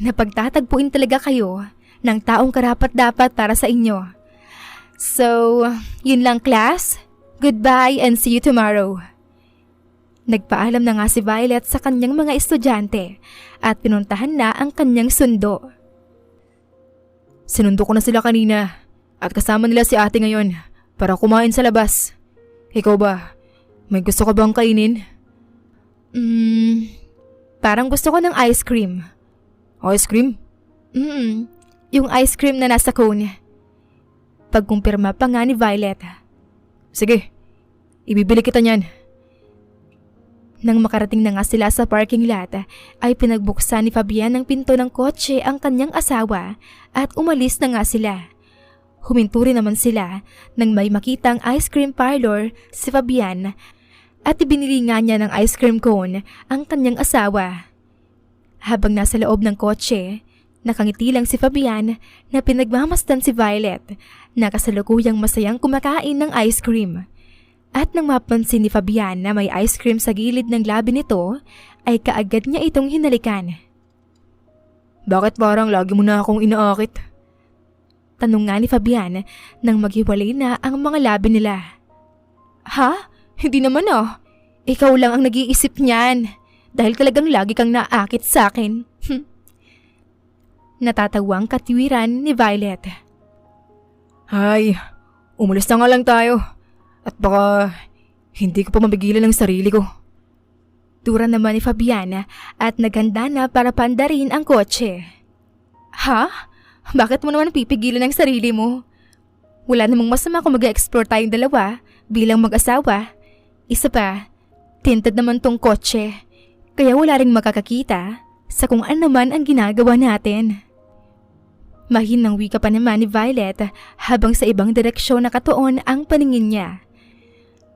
na pagtatagpuin talaga kayo ng taong karapat-dapat para sa inyo. So, yun lang class. Goodbye and see you tomorrow. Nagpaalam na nga si Violet sa kanyang mga estudyante at pinuntahan na ang kanyang sundo. Sinundo ko na sila kanina at kasama nila si ate ngayon para kumain sa labas. Ikaw ba? May gusto ka bang kainin? Parang gusto ko ng ice cream. Ice cream? Yung ice cream na nasa cone. Pagkumpirma pa nga ni Violet. Sige, ibibili kita niyan. Nang makarating na nga sila sa parking lot, ay pinagbuksan ni Fabian ng pinto ng kotse ang kanyang asawa at umalis na nga sila. Huminto rin naman sila nang may makitang ice cream parlor si Fabian at ibinili nga niya ng ice cream cone ang kanyang asawa. Habang nasa loob ng kotse, nakangiti lang si Fabian na pinagmamasdan si Violet na kasalukuyang masayang kumakain ng ice cream. At nang mapansin ni Fabian na may ice cream sa gilid ng labi nito, ay kaagad niya itong hinalikan. Bakit parang lagi mo na akong inaakit? Tanong nga ni Fabian nang maghiwalay na ang mga labi nila. Ha? Hindi naman oh. Ikaw lang ang nag-iisip niyan dahil talagang lagi kang naakit sa akin. Natatawang katwiran ni Violet. Ay, umalis na nga lang tayo. At baka hindi ko pa mapigilan ang sarili ko. Tura naman ni Fabiana at naghanda na para pandarin ang kotse. Ha? Bakit mo naman pipigilan ang sarili mo? Wala namang masama kung mag-explore tayong dalawa bilang mag-asawa. Isa pa, tinted naman tong kotse. Kaya wala ring makakakita sa kung ano man ang ginagawa natin. Mahinang wika pa naman ni Violet habang sa ibang direksyon nakatuon ang paningin niya.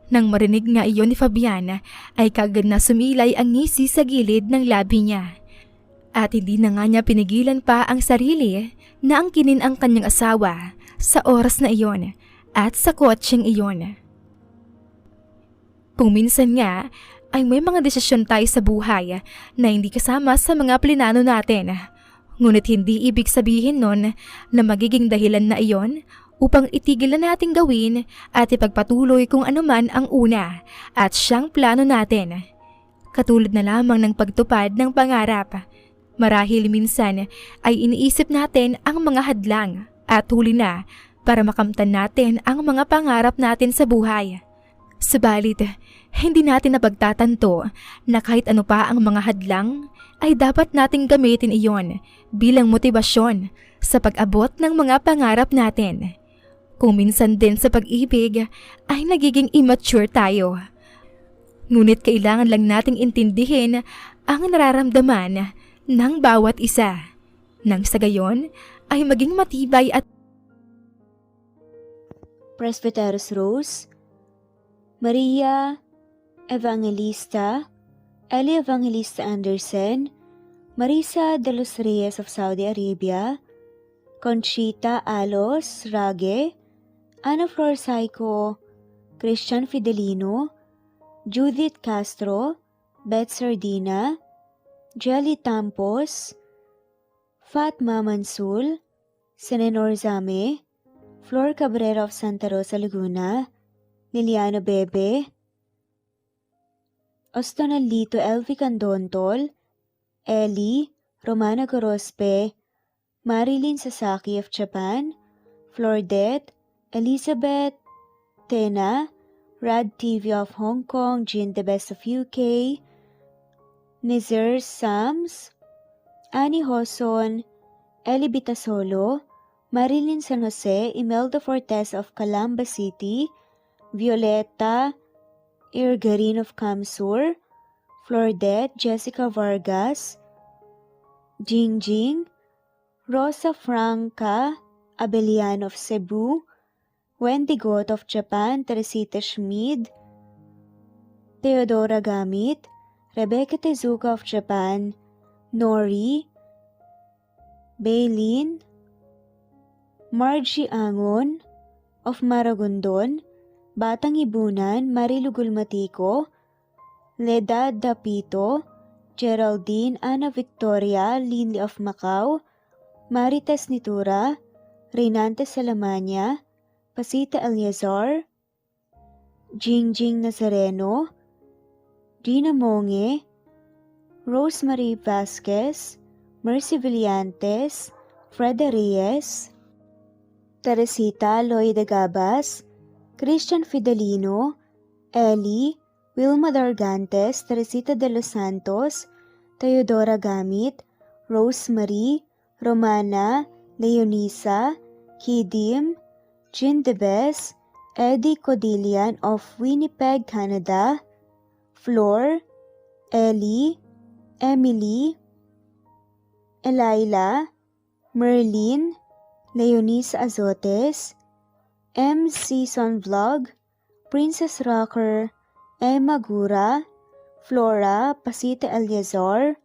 Nang marinig nga iyon ni Fabiana ay kagad na sumilay ang ngisi sa gilid ng labi niya. At hindi na nga niya pinigilan pa ang sarili na angkinin ang kanyang asawa sa oras na iyon at sa kotseng iyon. Kung minsan nga ay may mga desisyon tayo sa buhay na hindi kasama sa mga plinano natin. Ngunit hindi ibig sabihin nun na magiging dahilan na iyon upang itigil na nating gawin at ipagpatuloy kung anuman ang una at siyang plano natin. Katulad na lamang ng pagtupad ng pangarap. Marahil minsan ay iniisip natin ang mga hadlang at huli na para makamtan natin ang mga pangarap natin sa buhay. Subalit, hindi natin napagtatanto na kahit ano pa ang mga hadlang ay dapat nating gamitin iyon bilang motibasyon sa pag-abot ng mga pangarap natin. Kung minsan din sa pag-ibig ay nagiging immature tayo. Ngunit kailangan lang nating intindihin ang nararamdaman ng bawat isa. Nang sa gayon ay maging matibay at Presbyteros Rose, Maria Evangelista, Eli Evangelista Anderson, Marisa de los Reyes of Saudi Arabia, Conchita Alos Rage, Ana Flor Saico, Christian Fidelino, Judith Castro, Beth Sardina, Jelly Tampos, Fatma Mansul, Senenor Zame, Flor Cabrera of Santa Rosa Laguna, Liliano Bebe, Ostonalito Elvi Candontol, Ellie, Romana Gorospe, Marilyn Sasaki of Japan, Flordet, Elizabeth, Tena, Rad TV of Hong Kong, Jean the Best of UK, Nizar Sams, Annie Hoson, Ellie Bitasolo, Marilyn San Jose, Imelda Fortes of Calamba City, Violeta Irgarin of Kamsur, Flordet, Jessica Vargas, Jingjing, Rosa Franca Abelian of Cebu, Wendy Goth of Japan, Teresita Schmid, Theodora Gamit, Rebecca Tezuka of Japan, Nori, Baylin, Margie Angon of Maragondon, Batang Ibunan, Marilu Gulmatico, Leda Dapito, Geraldine Ana Victoria Linley of Macau, Marites Nitura, Reynante Salamania, Pasita Eleazar, Jingjing Nazareno, Gina Monge, Rosemary Vasquez, Mercy Villantes, Freda Reyes, Teresita Loida Gabas, Christian Fidelino, Ellie, Wilma Dargantes, Teresita de los Santos, Teodora Gamit, Rosemary, Romana, Leonisa, Kidim, Jean Debes, Eddie Codillian of Winnipeg, Canada, Flor, Ellie, Emily, Elila, Merlin, Leonisa Azotes, M. Season Vlog, Princess Rocker, Emma Gura, Flora Pasita Eleazar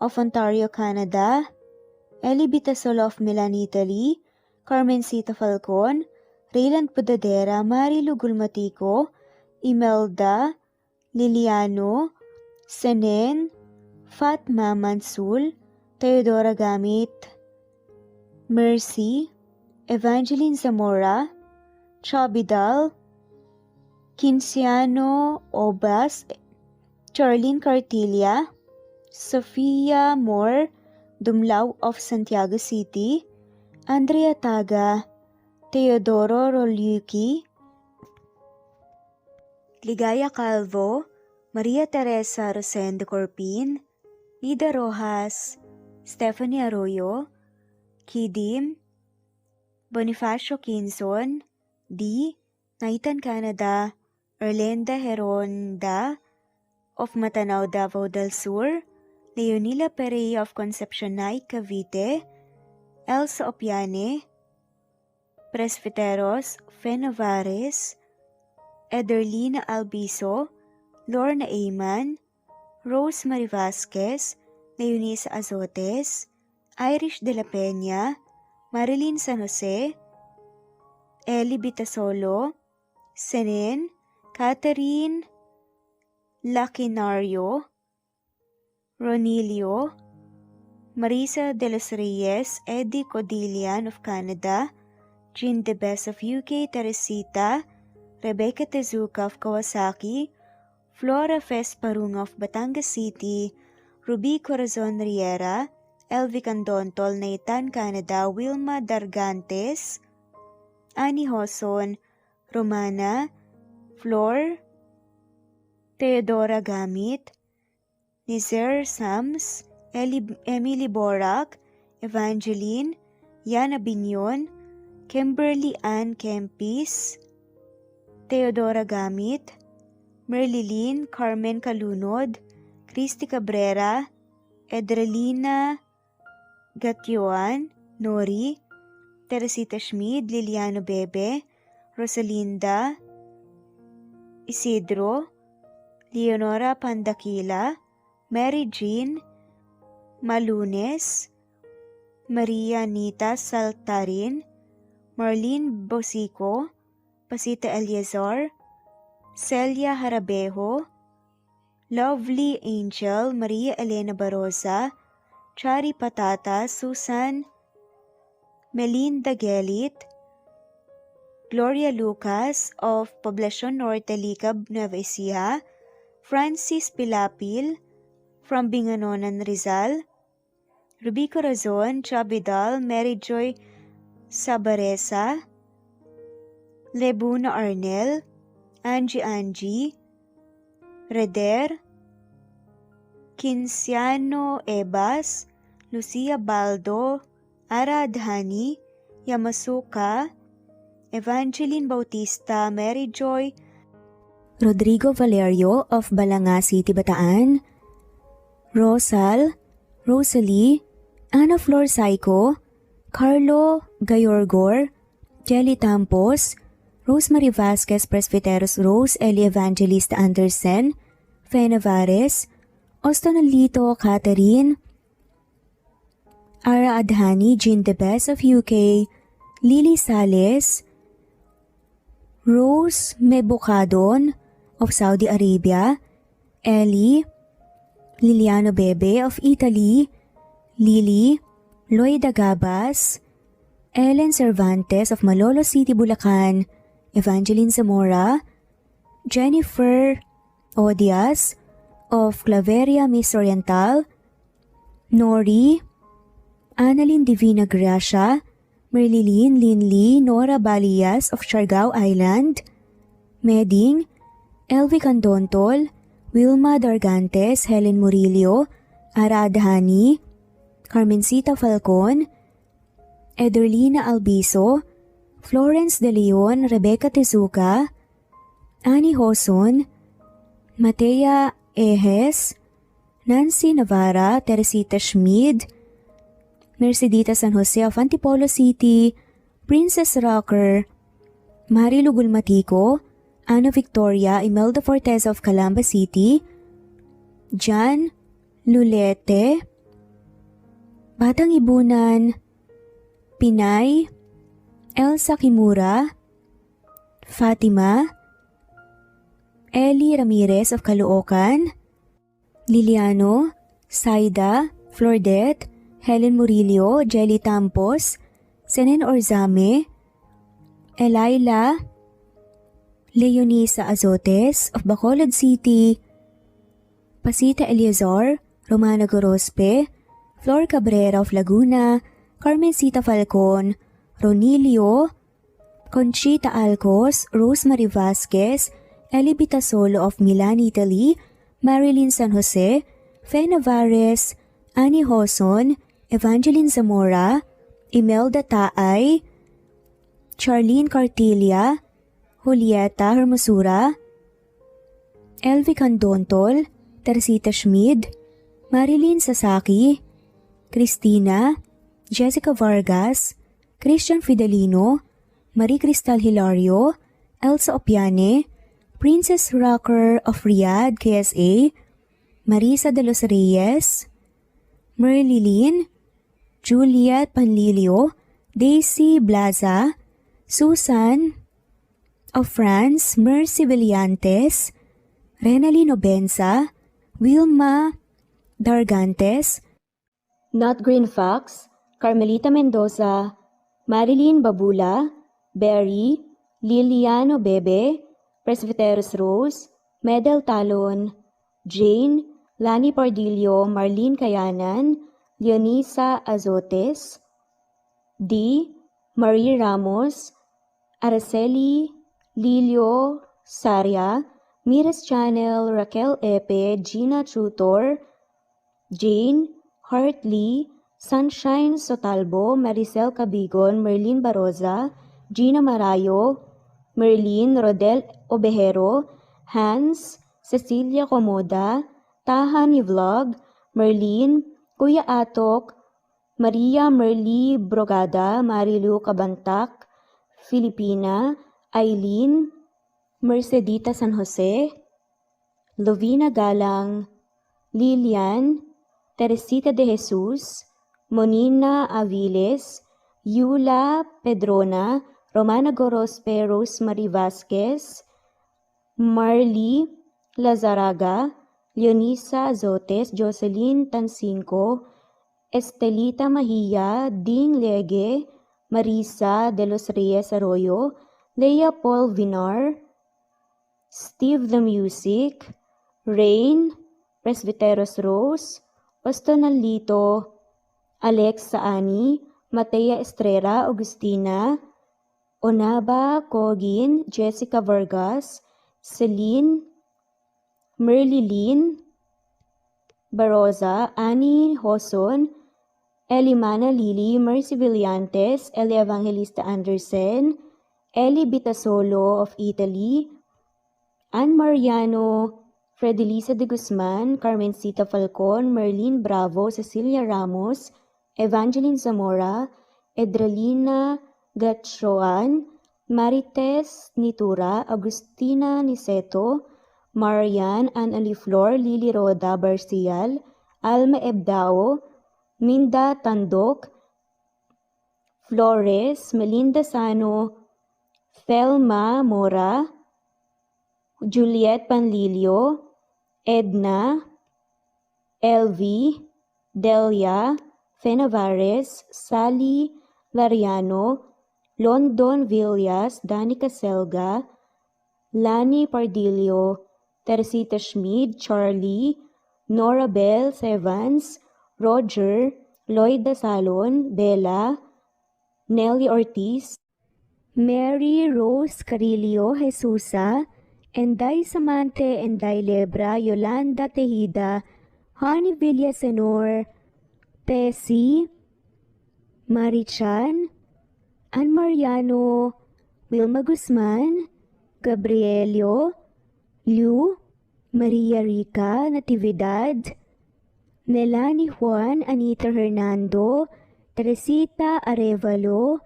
of Ontario, Canada, Ellie Bitasolo of Milan, Italy, Carmencita Falcon, Rayland Pudadera, Marilu Gulmatico, Imelda, Liliano, Senen, Fatma Mansul, Teodora Gamit, Mercy, Evangeline Zamora, Chabidal, Kinciano Obas, Charlene Cartilla, Sofia Moore, Dumlao of Santiago City, Andrea Taga, Teodoro Roliuki, Ligaya Calvo, Maria Teresa Rosendo Corpin, Nida Rojas, Stephanie Arroyo, Kidim, Bonifacio Quinzon, D. Naitan, Canada, Erlenda Heronda of Matanao, Davao del Sur, Leonila Perea of Concepcion, Naik, Cavite, Elsa Opiane, Presbiteros Fenovares, Ederlina Albiso, Lorna Ayman, Rosemary Vasquez, Leonisa Azotes, Irish de la Peña, Marilyn San Jose, Eli Bitasolo, Senen, Catherine Lacinario, Ronilio, Marisa de los Reyes, Eddie Codillian of Canada, Jean Debes of UK, Teresita, Rebecca Tezuka of Kawasaki, Flora Fest Parung of Batangas City, Ruby Corazon Riera, Elvi Candontol, Naitan, Canada, Wilma Dargantes, Annie Hoson, Romana, Flor, Teodora Gamit, Nizer Sams, Emily Borak, Evangeline, Yana Binyon, Kimberly Ann Kempis, Teodora Gamit, Merlilyn Carmen Calunod, Christy Cabrera, Edrelina Gatyoan, Nori, Teresita Schmid, Liliano Bebe, Rosalinda, Isidro, Leonora Pandakila, Mary Jean Malunes, Maria Anita Saltarin, Marlene Bosico, Pasita Eleazar, Celia Harabejo, Lovely Angel, Maria Elena Barosa, Chari Patata, Susan Melinda Gelit, Gloria Lucas of Poblacion Norte, Licab, Nueva Ecija, Francis Pilapil from Binganonan, Rizal, Ruby Corazon, Chabidal, Mary Joy Sabaresa, Lebuna Arnel, Angie, Reder, Kinciano Ebas, Lucia Baldo, Ara Adhani, Yamasuka, Evangeline Bautista, Mary Joy, Rodrigo Valerio of Balanga City, Bataan, Rosal, Rosalie, Ana Flor Saico, Carlo Gayorgor, Jelly Tampos, Rosemary Vasquez Presbiteros Rose, Eli Evangelista Anderson, Fe Navares, Ostonalito Catherine, Ara Adhani, Jean Debes of UK, Lily Sales, Rose Mebucadon of Saudi Arabia, Ellie, Liliano Bebe of Italy, Lily, Loida Gabas, Ellen Cervantes of Malolo City, Bulacan, Evangeline Zamora, Jennifer Odias of Claveria, Miss Oriental, Nori, Annalyn Divina Gracia, Merlilyn Linley Nora Balias of Siargao Island, Meding, Elvi Candontol, Wilma Dargantes, Helen Murillo, Ara Adhani, Carmencita Falcon, Ederlina Albiso, Florence De Leon, Rebecca Tezuka, Annie Hoson, Matea Ejes, Nancy Navarra, Teresita Schmid, Mercedita San Jose of Antipolo City, Princess Rocker, Marilu Gulmatico, Ana Victoria, Imelda Fortes of Calamba City, Jan Lulete, Batang Ibunan, Pinay, Elsa Kimura, Fatima, Ellie Ramirez of Caloocan, Liliano, Saida, Flordet, Helen Murillo, Jelly Tampos, Senen Orzame, Elaila, Leonisa Azotes of Bacolod City, Pasita Eliazar, Romana Gorospe, Flor Cabrera of Laguna, Carmencita Falcon, Ronilio, Conchita Alcos, Rosemary Vasquez, Eli Bitasolo of Milan, Italy, Marilyn San Jose, Fe Navares, Annie Hoson, Evangeline Zamora, Imelda Taay, Charlene Cartilia, Julieta Hermosura, Elvi Candontol, Teresita Schmid, Marilyn Sasaki, Christina, Jessica Vargas, Christian Fidelino, Marie Cristal Hilario, Elsa Opiane, Princess Rocker of Riyadh, KSA, Marisa de los Reyes, Merlilyn, Juliet Panlilio, Daisy Blaza, Susan of France, Mercy Villantes, Renalyn Obenza, Wilma Dargantes, Not Green Fox, Carmelita Mendoza, Marilyn Babula, Berry, Liliano Bebe, Presbyteros Rose, Medel Talon, Jane, Lani Pardillo, Marlene Kayanan, Leonisa Azotes, D. Marie Ramos, Araceli Lilio Saria, Miras Channel, Raquel Epe, Gina Tutor, Jane, Hartley, Sunshine Sotalbo, Maricel Cabigon, Merlin Baroza, Gina Marayo, Merlin Rodel Obejero, Hans, Cecilia Comoda, Tahani Vlog, Merlin, Kuya Atok, Maria Merly Brogada, Marilu Cabantak, Filipina, Eileen, Mercedita San Jose, Lovina Galang, Lilian, Teresita de Jesus, Monina Aviles, Yula Pedrona, Romana Gorospe, Rosemary Vasquez, Marley Lazaraga, Leonisa Azotes, Jocelyn Tancinco, Estelita Mahia, Ding Lege, Marisa de los Reyes Arroyo, Leia Paul Vinar, Steve the Music, Rain, Presbyteros Rose, Ostonalito, Alex Saani, Matea Estrella, Agustina, Onaba Cogin, Jessica Vargas, Celine, Merlilyn Baroza, Annie Hoson, Elimana Lili, Mercy Villantes, Eli Evangelista Anderson, Eli Bitasolo of Italy, Ann Mariano, Fredelisa de Guzman, Carmencita Falcon, Merlin Bravo, Cecilia Ramos, Evangeline Zamora, Edralina Gatchoan, Marites Nitura, Agustina Niceto, Marian, Ann Aliflor, Lily Roda Barcial, Alma Ebdao, Minda Tandok, Flores, Melinda Sano, Thelma Mora, Juliet Panlilio, Edna, Elvi, Delia, Fe Navarez, Sally Lariano, London Villas, Danica Selga, Lani Pardillo, Teresita Schmid, Charlie, Nora Bell Evans, Roger, Lloyd Dasalon, Bella, Nelly Ortiz, Mary Rose Carillo Jesusa, Enday Samante, Enday Lebra, Yolanda Tejida, Honey Villasenor, Tessie, Marichan, Ann Mariano, Wilma Guzman, Gabrielio, Liu, Maria Rica Natividad, Melanie Juan, Anita Hernando, Teresita Arevalo,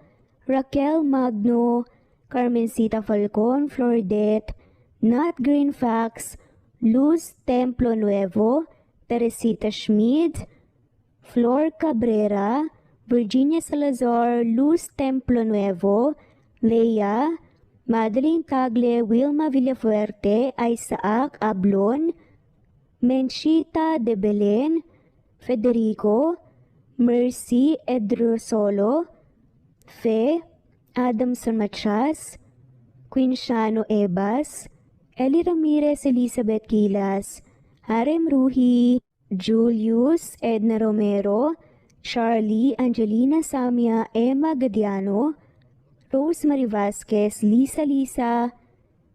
Raquel Magno, Carmencita Falcon, Flordet, Nat Greenfax, Luz Templo Nuevo, Teresita Schmid, Flor Cabrera, Virginia Salazar, Luz Templo Nuevo, Leia, Madeline Tagle, Wilma Villafuerte, Isaac Ablon, Menchita de Belen, Federico, Mercy Edrosolo, Fe, Adamson Machas, Quinciano Ebas, Eli Ramirez Elizabeth Gilas, Harem Ruhi, Julius Edna Romero, Charlie Angelina Samia, Emma Gadiano, Rosemary Vasquez, Lisa,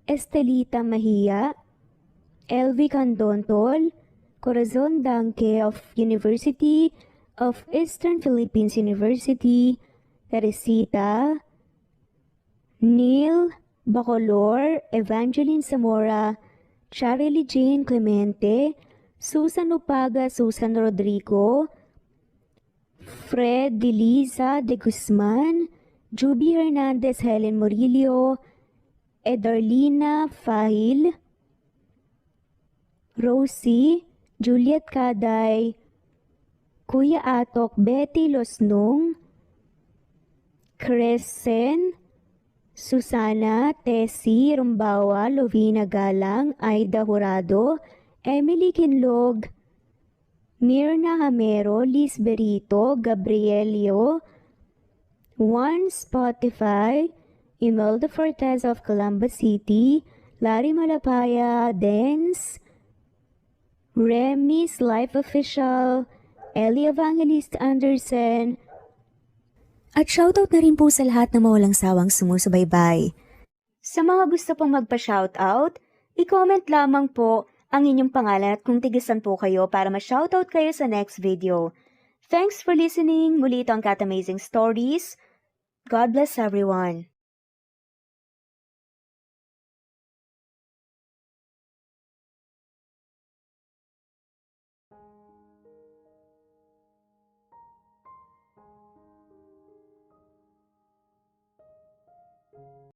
Estelita Mahia, Elvi Candontol, Corazon Danke of University of Eastern Philippines University, Teresita, Neil Bacolor, Evangeline Zamora, Charlie Jane Clemente, Susan Upaga, Susan Rodrigo, Fred Deliza de Guzman, Juby Hernandez, Helen Murillo, Edarlina Fahil, Rosie, Juliet Kaday, Kuya Atok, Betty Losnong, Crescen, Susana, Tessie Rumbawa, Lovina Galang, Aida Jurado, Emily Kinlog, Mirna Hamero, Liz Berito, Gabrielio, Juan Spotify, Imelda Fortes of Columbus City, Larry Malapaya, Dance, Remy's Life Official, Ellie Evangelist Anderson, At shoutout na rin po sa lahat na mawalang sawang sumusubaybay. Sa mga gusto pong magpa-shoutout, i-comment lamang po ang inyong pangalan at kung tigisan po kayo para ma-shoutout kayo sa next video. Thanks for listening. Muli ito ang Cat Amazing Stories. God bless everyone.